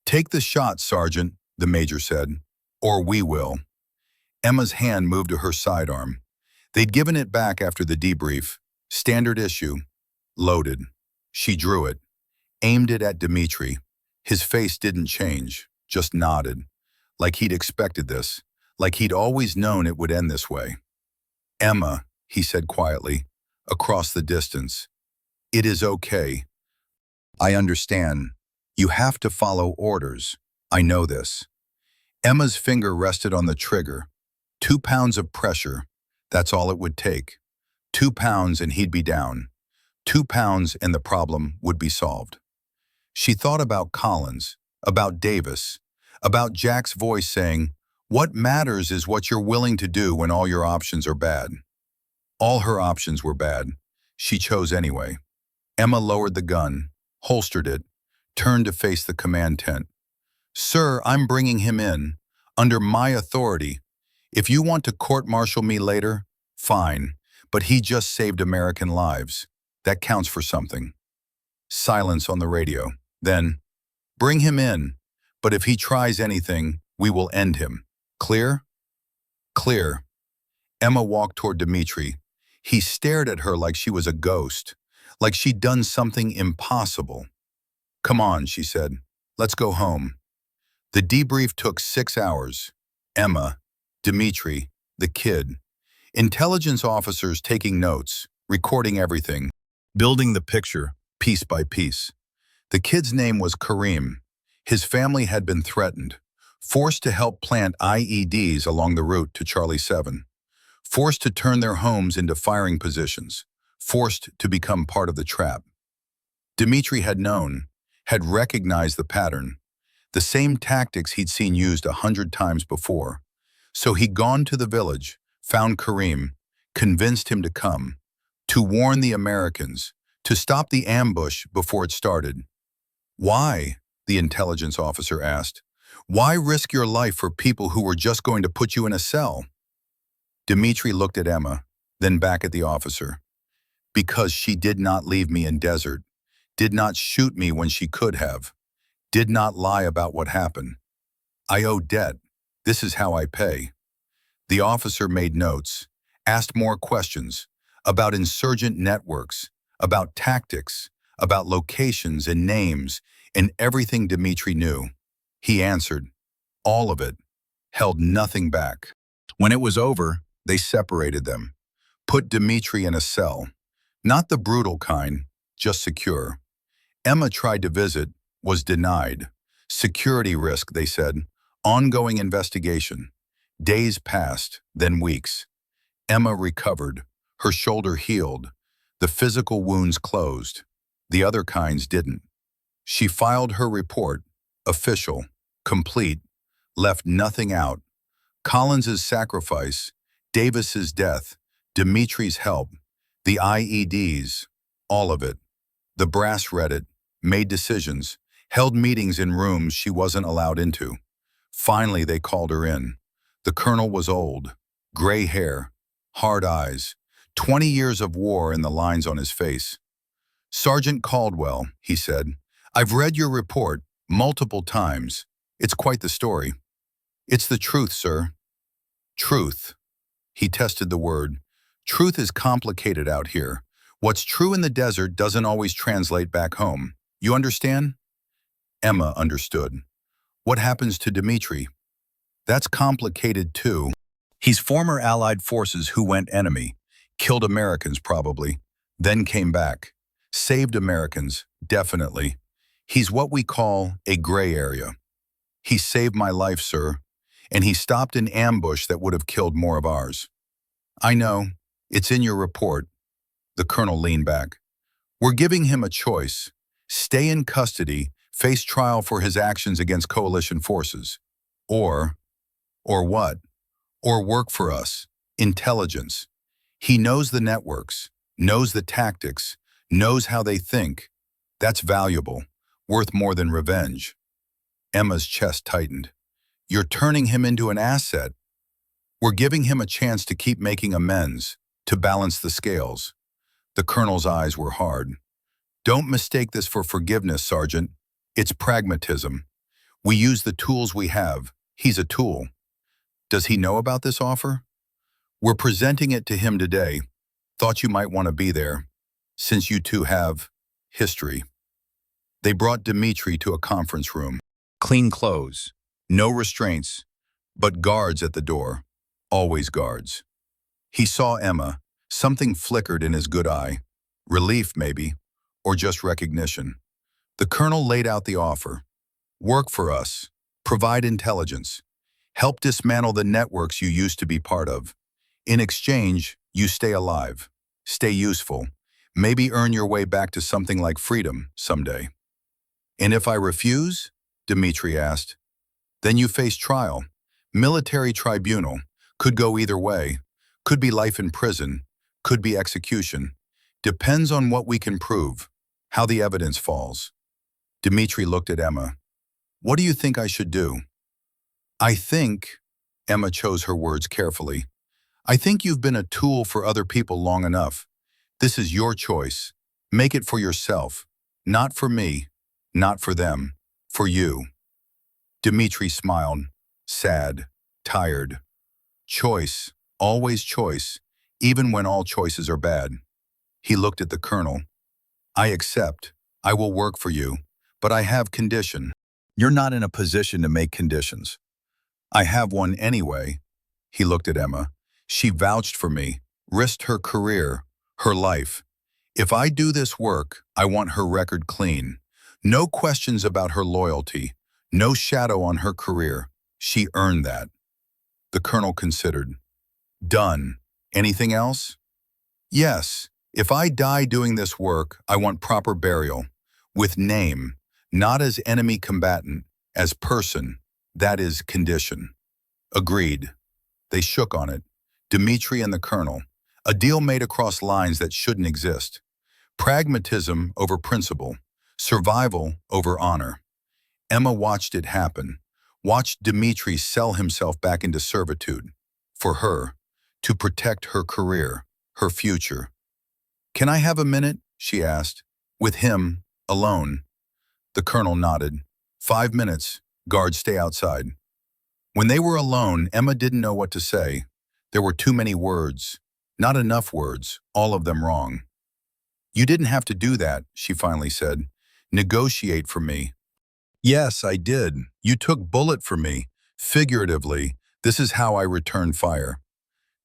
"Take the shot, Sergeant," the major said, "or we will." Emma's hand moved to her sidearm. They'd given it back after the debrief. Standard issue. Loaded. She drew it, aimed it at Dmitri. His face didn't change, just nodded, like he'd expected this, like he'd always known it would end this way. "Emma," he said quietly, across the distance, "it is okay. I understand. You have to follow orders. I know this." Emma's finger rested on the trigger. 2 pounds of pressure. That's all it would take. 2 pounds and he'd be down. 2 pounds and the problem would be solved. She thought about Collins, about Davis, about Jack's voice saying, "What matters is what you're willing to do when all your options are bad." All her options were bad. She chose anyway. Emma lowered the gun, holstered it, turned to face the command tent. "Sir, I'm bringing him in, under my authority. If you want to court-martial me later, fine, but he just saved American lives. That counts for something." Silence on the radio. Then, "Bring him in, but if he tries anything, we will end him. Clear?" "Clear." Emma walked toward Dmitri. He stared at her like she was a ghost, like she'd done something impossible. "Come on," she said. "Let's go home." The debrief took 6 hours. Emma, Dmitri, the kid, intelligence officers taking notes, recording everything, building the picture, piece by piece. The kid's name was Karim. His family had been threatened, forced to help plant IEDs along the route to Charlie 7, forced to turn their homes into firing positions, forced to become part of the trap. Dmitri had known, had recognized the pattern, the same tactics he'd seen used 100 times before. So he'd gone to the village, found Karim, convinced him to come, to warn the Americans, to stop the ambush before it started. "Why?" the intelligence officer asked. "Why risk your life for people who were just going to put you in a cell?" Dmitri looked at Emma, then back at the officer. "Because she did not leave me in desert, did not shoot me when she could have, did not lie about what happened. I owe debt. This is how I pay." The officer made notes, asked more questions about insurgent networks, about tactics, about locations and names, and everything Dmitri knew. He answered, all of it, held nothing back. When it was over, they separated them, put Dmitri in a cell, not the brutal kind, just secure. Emma tried to visit, was denied. Security risk, they said. Ongoing investigation. Days passed, then weeks. Emma recovered. Her shoulder healed. The physical wounds closed. The other kinds didn't. She filed her report, official, complete, left nothing out. Collins's sacrifice, Davis's death, Dimitri's help, the IEDs, all of it. The brass read it, made decisions, held meetings in rooms she wasn't allowed into. Finally, they called her in. The colonel was old, gray hair, hard eyes, 20 years of war in the lines on his face. "Sergeant Caldwell," he said, I've read your report multiple times. It's quite the story. It's the truth, sir. Truth. He tested the word. Truth is complicated out here. What's true in the desert doesn't always translate back home. You understand? Emma understood. What happens to Dmitri? That's complicated too. He's former Allied forces who went enemy, killed Americans probably, then came back. Saved Americans, definitely. He's what we call a gray area. He saved my life, sir, and he stopped an ambush that would have killed more of ours. I know. It's in your report. The colonel leaned back. We're giving him a choice. Stay in custody, face trial for his actions against coalition forces. Or what? Or work for us. Intelligence. He knows the networks, knows the tactics, knows how they think. That's valuable, worth more than revenge. Emma's chest tightened. You're turning him into an asset. We're giving him a chance to keep making amends, to balance the scales. The colonel's eyes were hard. Don't mistake this for forgiveness, Sergeant. It's pragmatism. We use the tools we have. He's a tool. Does he know about this offer? We're presenting it to him today. Thought you might want to be there, since you two have history. They brought Dmitri to a conference room. Clean clothes, no restraints, but guards at the door, always guards. He saw Emma. Something flickered in his good eye. Relief, maybe, or just recognition. The colonel laid out the offer. Work for us. Provide intelligence. Help dismantle the networks you used to be part of. In exchange, you stay alive. Stay useful. Maybe earn your way back to something like freedom someday. And if I refuse? Dmitri asked. Then you face trial. Military tribunal. Could go either way. Could be life in prison. Could be execution. Depends on what we can prove, how the evidence falls. Dmitri looked at Emma. What do you think I should do? I think, Emma chose her words carefully, I think you've been a tool for other people long enough. This is your choice. Make it for yourself. Not for me. Not for them. For you. Dmitri smiled. Sad. Tired. Choice. Always choice. Even when all choices are bad. He looked at the colonel. I accept. I will work for you. But I have condition. You're not in a position to make conditions. I have one anyway. He looked at Emma. She vouched for me, risked her career, her life. If I do this work, I want her record clean. No questions about her loyalty. No shadow on her career. She earned that. The colonel considered. Done. Anything else? Yes. If I die doing this work, I want proper burial. With name. Not as enemy combatant. As person. That is condition. Agreed. They shook on it. Dmitri and the colonel. A deal made across lines that shouldn't exist. Pragmatism over principle. Survival over honor. Emma watched it happen. Watched Dmitri sell himself back into servitude. For her. To protect her career. Her future. Can I have a minute? She asked. With him. Alone. The colonel nodded. 5 minutes. Guards stay outside. When they were alone, Emma didn't know what to say. There were too many words. Not enough words, all of them wrong. You didn't have to do that, she finally said. Negotiate for me. Yes, I did. You took bullet for me. Figuratively, this is how I return fire.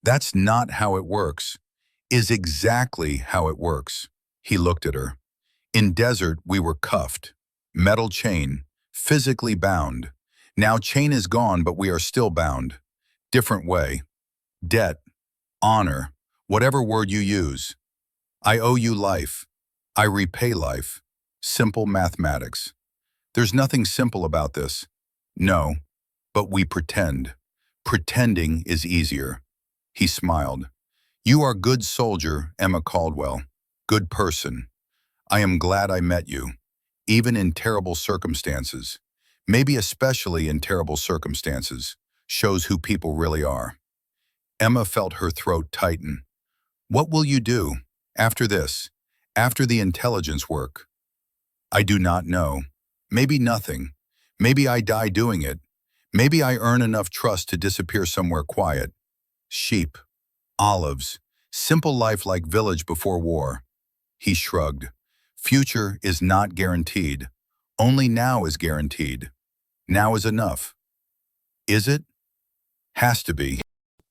That's not how it works. Is exactly how it works. He looked at her. In desert, we were cuffed. Metal chain. Physically bound. Now chain is gone, but we are still bound. Different way. Debt. Honor. Whatever word you use. I owe you life. I repay life. Simple mathematics. There's nothing simple about this. No, but we pretend. Pretending is easier. He smiled. You are good soldier, Emma Caldwell. Good person. I am glad I met you. Even in terrible circumstances. Maybe especially in terrible circumstances. Shows who people really are. Emma felt her throat tighten. What will you do? After this? After the intelligence work? I do not know. Maybe nothing. Maybe I die doing it. Maybe I earn enough trust to disappear somewhere quiet. Sheep, olives, simple life like village before war. He shrugged. Future is not guaranteed. Only now is guaranteed. Now is enough. Is it? Has to be.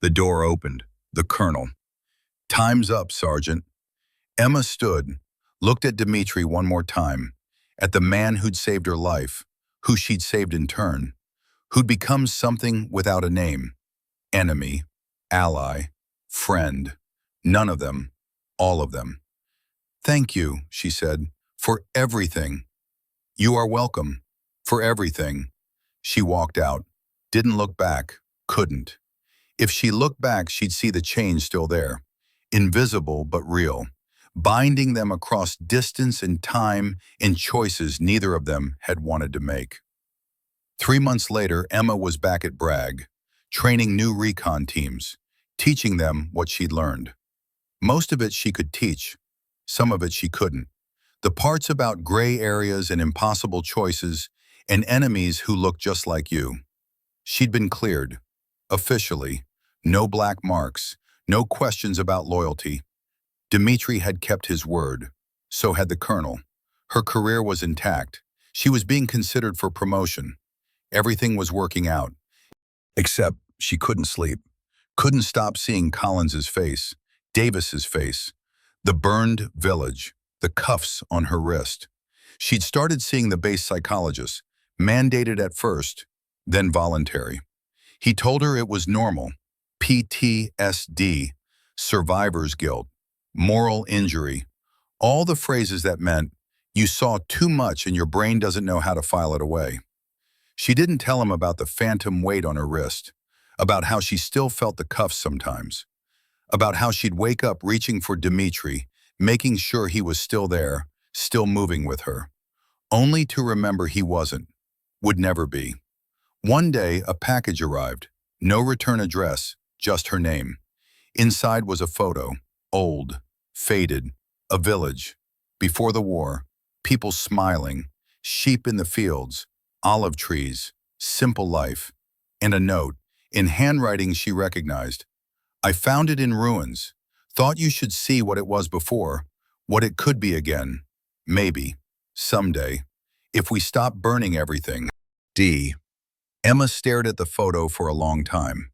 The door opened. The colonel. Time's up, Sergeant. Emma stood, looked at Dmitri one more time, at the man who'd saved her life, who she'd saved in turn, who'd become something without a name. Enemy, ally, friend. None of them. All of them. Thank you, she said, for everything. You are welcome. For everything. She walked out. Didn't look back. Couldn't. If she looked back, she'd see the change still there. Invisible but real. Binding them across distance and time in choices neither of them had wanted to make. 3 months later, Emma was back at Bragg, training new recon teams, teaching them what she'd learned. Most of it she could teach. Some of it she couldn't. The parts about gray areas and impossible choices and enemies who looked just like you. She'd been cleared. Officially. No black marks. No questions about loyalty. Dmitri had kept his word. So had the colonel. Her career was intact. She was being considered for promotion. Everything was working out. Except she couldn't sleep. Couldn't stop seeing Collins's face, Davis's face, the burned village, the cuffs on her wrist. She'd started seeing the base psychologist, mandated at first, then voluntary. He told her it was normal, PTSD, survivor's guilt, moral injury, all the phrases that meant you saw too much and your brain doesn't know how to file it away. She didn't tell him about the phantom weight on her wrist, about how she still felt the cuffs sometimes, about how she'd wake up reaching for Dmitri, making sure he was still there, still moving with her, only to remember he wasn't, would never be. One day, a package arrived, no return address, just her name. Inside was a photo, old, faded, a village. Before the war, people smiling, sheep in the fields, olive trees, simple life, and a note, in handwriting she recognized. I found it in ruins. Thought you should see what it was before, what it could be again. Maybe, someday, if we stop burning everything. D. Emma stared at the photo for a long time,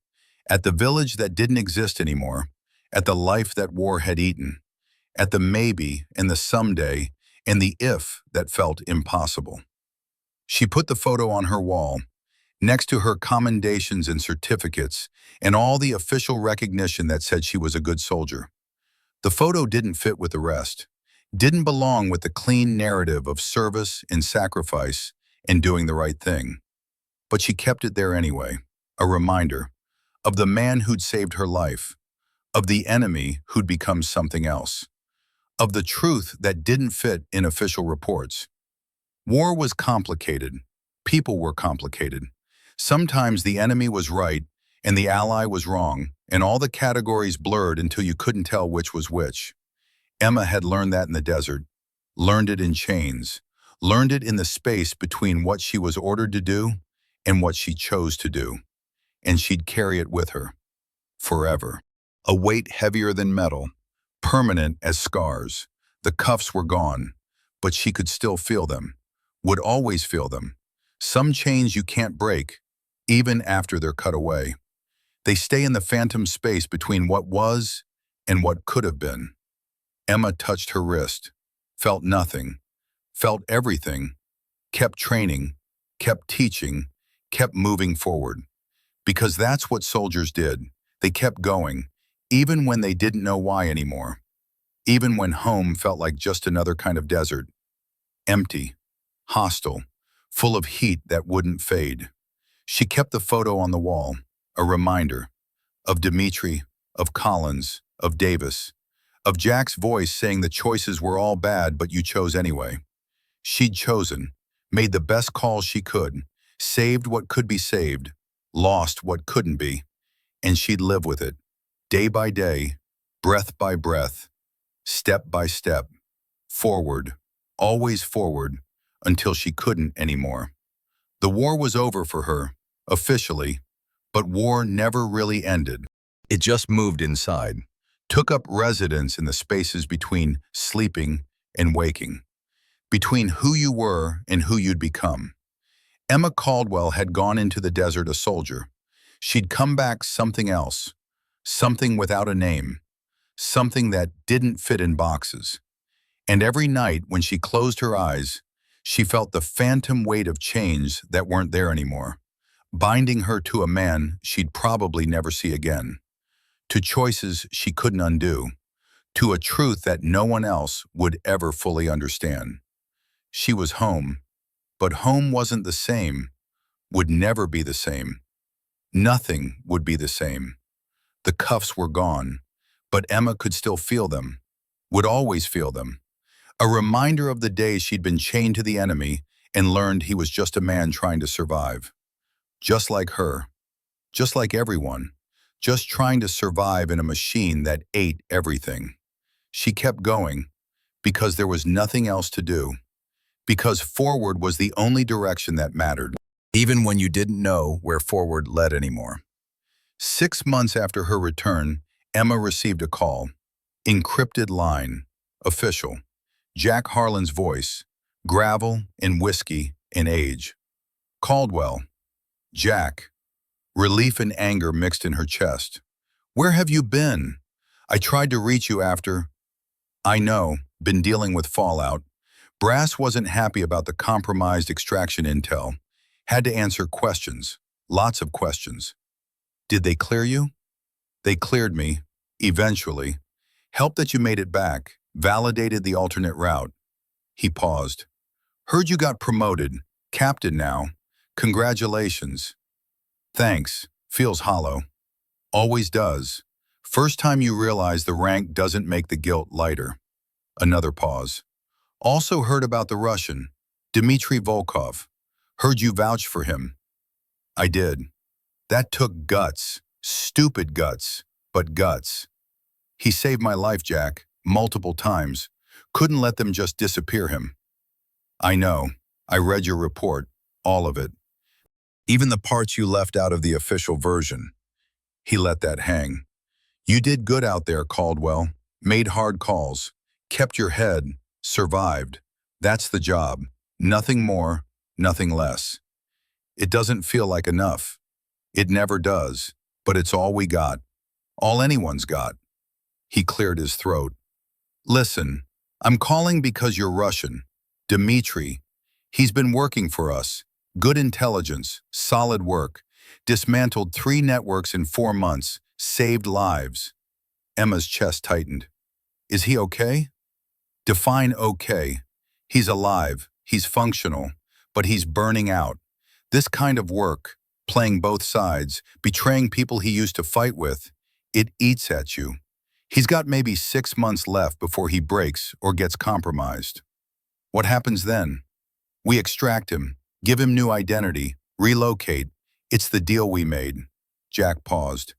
at the village that didn't exist anymore, at the life that war had eaten, at the maybe and the someday and the if that felt impossible. She put the photo on her wall, next to her commendations and certificates and all the official recognition that said she was a good soldier. The photo didn't fit with the rest, didn't belong with the clean narrative of service and sacrifice and doing the right thing. But she kept it there anyway, a reminder of the man who'd saved her life, of the enemy who'd become something else, of the truth that didn't fit in official reports. War was complicated. People were complicated. Sometimes the enemy was right and the ally was wrong, and all the categories blurred until you couldn't tell which was which. Emma had learned that in the desert, learned it in chains, learned it in the space between what she was ordered to do and what she chose to do. And she'd carry it with her, forever. A weight heavier than metal, permanent as scars. The cuffs were gone, but she could still feel them, would always feel them. Some chains you can't break, even after they're cut away. They stay in the phantom space between what was and what could have been. Emma touched her wrist, felt nothing, felt everything, kept training, kept teaching, kept moving forward. Because that's what soldiers did. They kept going, even when they didn't know why anymore. Even when home felt like just another kind of desert. Empty, hostile, full of heat that wouldn't fade. She kept the photo on the wall, a reminder of Dmitri, of Collins, of Davis, of Jack's voice saying the choices were all bad but you chose anyway. She'd chosen, made the best calls she could, saved what could be saved, lost what couldn't be, and she'd live with it, day by day, breath by breath, step by step, forward, always forward, until she couldn't anymore. The war was over for her, officially, but war never really ended. It just moved inside, took up residence in the spaces between sleeping and waking, between who you were and who you'd become. Emma Caldwell had gone into the desert a soldier. She'd come back something else, something without a name, something that didn't fit in boxes. And every night when she closed her eyes, she felt the phantom weight of chains that weren't there anymore, binding her to a man she'd probably never see again, to choices she couldn't undo, to a truth that no one else would ever fully understand. She was home, but home wasn't the same, would never be the same. Nothing would be the same. The cuffs were gone, but Emma could still feel them, would always feel them. A reminder of the days she'd been chained to the enemy and learned he was just a man trying to survive. Just like her, just like everyone, just trying to survive in a machine that ate everything. She kept going because there was nothing else to do, because forward was the only direction that mattered, even when you didn't know where forward led anymore. 6 months after her return, Emma received a call. Encrypted line. Official. Jack Harlan's voice. Gravel and whiskey and age. Caldwell. Jack. Relief and anger mixed in her chest. Where have you been? I tried to reach you after. I know, been dealing with fallout. Brass wasn't happy about the compromised extraction intel. Had to answer questions. Lots of questions. Did they clear you? They cleared me, eventually. Helped that you made it back, validated the alternate route. He paused. Heard you got promoted, captain now. Congratulations. Thanks, feels hollow. Always does. First time you realize the rank doesn't make the guilt lighter. Another pause. Also heard about the Russian, Dmitry Volkov. Heard you vouch for him. I did. That took guts, stupid guts, but guts. He saved my life, Jack, multiple times. Couldn't let them just disappear him. I know. I read your report, all of it. Even the parts you left out of the official version. He let that hang. You did good out there, Caldwell. Made hard calls. Kept your head. Survived. That's the job. Nothing more, nothing less. It doesn't feel like enough. It never does, but it's all we got. All anyone's got. He cleared his throat. Listen, I'm calling because you're Russian. Dmitry. He's been working for us. Good intelligence, solid work. Dismantled 3 networks in 4 months. Saved lives. Emma's chest tightened. Is he okay? Define okay. He's alive. He's functional. But he's burning out. This kind of work, playing both sides, betraying people he used to fight with, it eats at you. He's got maybe 6 months left before he breaks or gets compromised. What happens then? We extract him, give him new identity, relocate. It's the deal we made. Jack paused.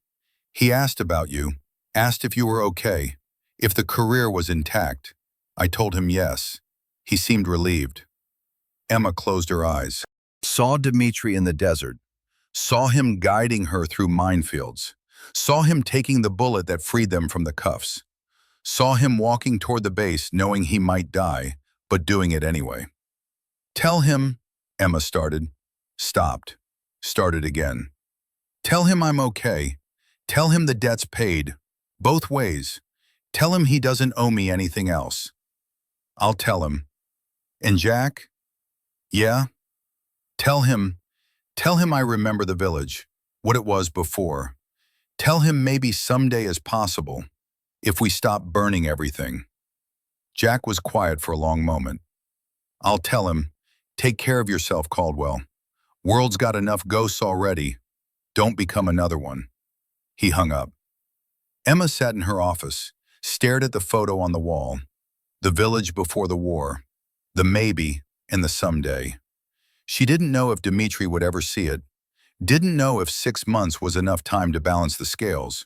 He asked about you, asked if you were okay, if the career was intact. I told him yes. He seemed relieved. Emma closed her eyes. Saw Dmitry in the desert. Saw him guiding her through minefields. Saw him taking the bullet that freed them from the cuffs. Saw him walking toward the base knowing he might die, but doing it anyway. Tell him, Emma started, stopped, started again. Tell him I'm okay. Tell him the debt's paid, both ways. Tell him he doesn't owe me anything else. I'll tell him. And Jack? Yeah? Tell him I remember the village, what it was before. Tell him maybe someday is possible, if we stop burning everything. Jack was quiet for a long moment. I'll tell him, take care of yourself, Caldwell. World's got enough ghosts already. Don't become another one. He hung up. Emma sat in her office, stared at the photo on the wall. The village before the war. The maybe and the someday. She didn't know if Dmitry would ever see it. Didn't know if 6 months was enough time to balance the scales,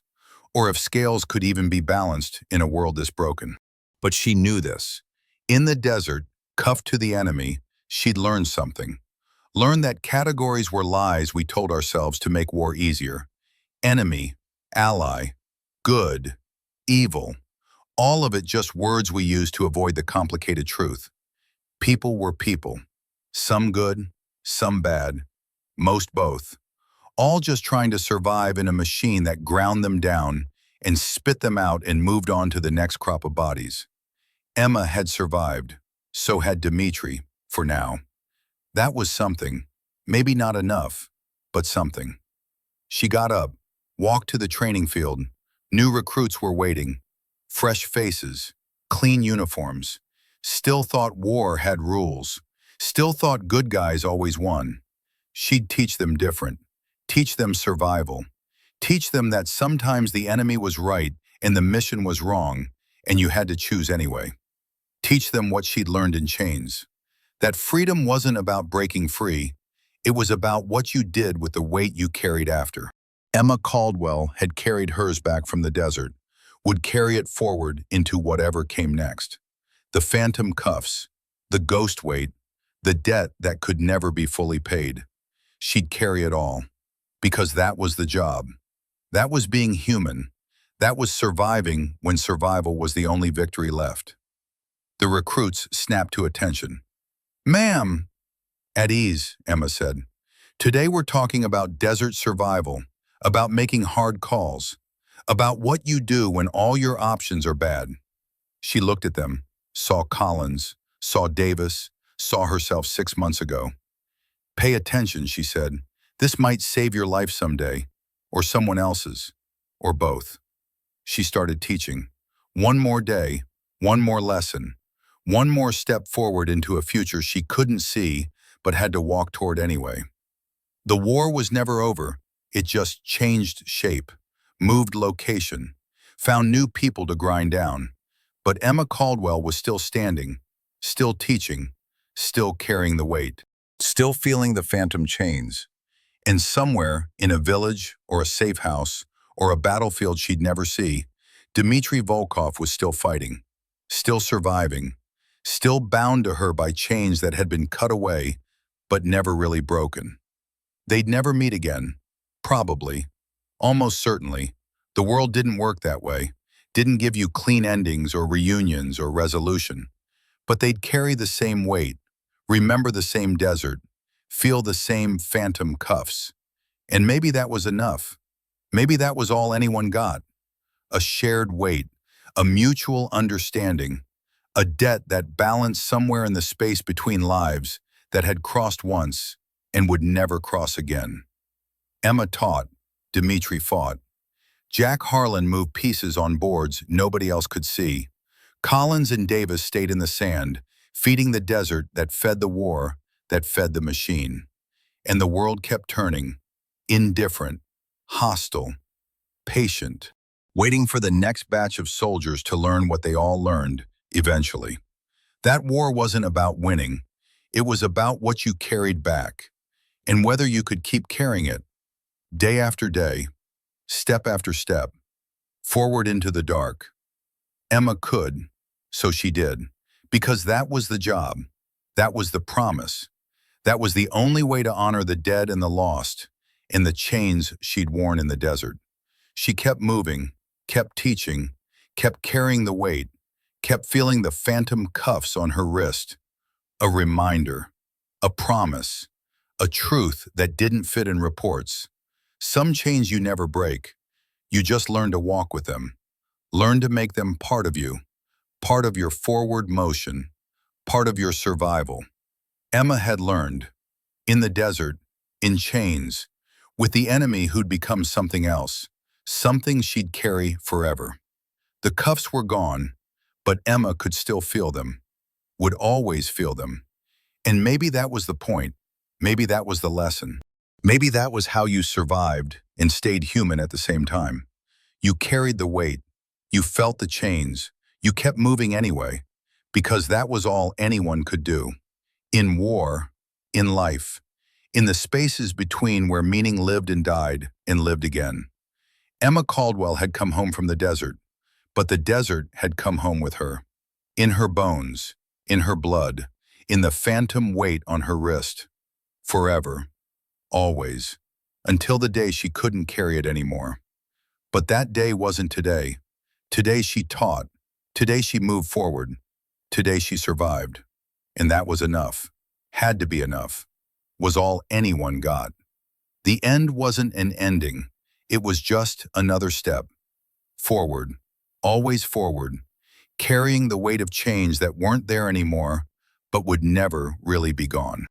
or if scales could even be balanced in a world this broken. But she knew this. In the desert, cuffed to the enemy, She'd learned something. Learned that categories were lies we told ourselves to make war easier. Enemy, ally, good, evil. All of it just words we use to avoid the complicated truth. People were people. Some good, some bad, most both. All just trying to survive in a machine that ground them down and spit them out and moved on to the next crop of bodies. Emma had survived. So had Dmitri, for now. That was something. Maybe not enough, but something. She got up, walked to the training field. New recruits were waiting. Fresh faces, clean uniforms. Still thought war had rules. Still thought good guys always won. She'd teach them different. Teach them survival. Teach them that sometimes the enemy was right and the mission was wrong, and you had to choose anyway. Teach them what she'd learned in chains. That freedom wasn't about breaking free. It was about what you did with the weight you carried after. Emma Caldwell had carried hers back from the desert, would carry it forward into whatever came next. The phantom cuffs, the ghost weight, the debt that could never be fully paid. She'd carry it all, because that was the job. That was being human. That was surviving when survival was the only victory left. The recruits snapped to attention. "Ma'am!" "At ease," Emma said. "Today we're talking about desert survival, about making hard calls, about what you do when all your options are bad." She looked at them, saw Collins, saw Davis, saw herself 6 months ago. "Pay attention," she said. "This might save your life someday, or someone else's, or both." She started teaching. One more day, one more lesson, one more step forward into a future she couldn't see but had to walk toward anyway. The war was never over. It just changed shape, moved location, found new people to grind down. But Emma Caldwell was still standing, still teaching, still carrying the weight, still feeling the phantom chains. And somewhere, in a village or a safe house or a battlefield she'd never see, Dmitry Volkov was still fighting, still surviving, still bound to her by chains that had been cut away but never really broken. They'd never meet again, probably, almost certainly. The world didn't work that way, didn't give you clean endings or reunions or resolution. But they'd carry the same weight, remember the same desert, feel the same phantom cuffs. And maybe that was enough. Maybe that was all anyone got. A shared weight, a mutual understanding, a debt that balanced somewhere in the space between lives that had crossed once and would never cross again. Emma taught, Dmitri fought. Jack Harlan moved pieces on boards nobody else could see. Collins and Davis stayed in the sand, feeding the desert that fed the war, that fed the machine. And the world kept turning, indifferent, hostile, patient, waiting for the next batch of soldiers to learn what they all learned, eventually. That war wasn't about winning. It was about what you carried back, and whether you could keep carrying it, day after day, step after step, forward into the dark. Emma could, so she did, because that was the job, that was the promise, that was the only way to honor the dead and the lost, and the chains she'd worn in the desert. She kept moving, kept teaching, kept carrying the weight, kept feeling the phantom cuffs on her wrist. A reminder, a promise, a truth that didn't fit in reports. Some chains you never break. You just learn to walk with them. Learn to make them part of you, part of your forward motion, part of your survival. Emma had learned, in the desert, in chains, with the enemy who'd become something else, something she'd carry forever. The cuffs were gone, but Emma could still feel them, would always feel them. And maybe that was the point. Maybe that was the lesson. Maybe that was how you survived and stayed human at the same time. You carried the weight. You felt the chains. You kept moving anyway, because that was all anyone could do. In war, in life, in the spaces between where meaning lived and died and lived again. Emma Caldwell had come home from the desert, but the desert had come home with her. In her bones, in her blood, in the phantom weight on her wrist. Forever, always, until the day she couldn't carry it anymore. But that day wasn't today. Today she taught. Today she moved forward. Today she survived. And that was enough. Had to be enough. Was all anyone got. The end wasn't an ending. It was just another step. Forward. Always forward. Carrying the weight of change that weren't there anymore, but would never really be gone.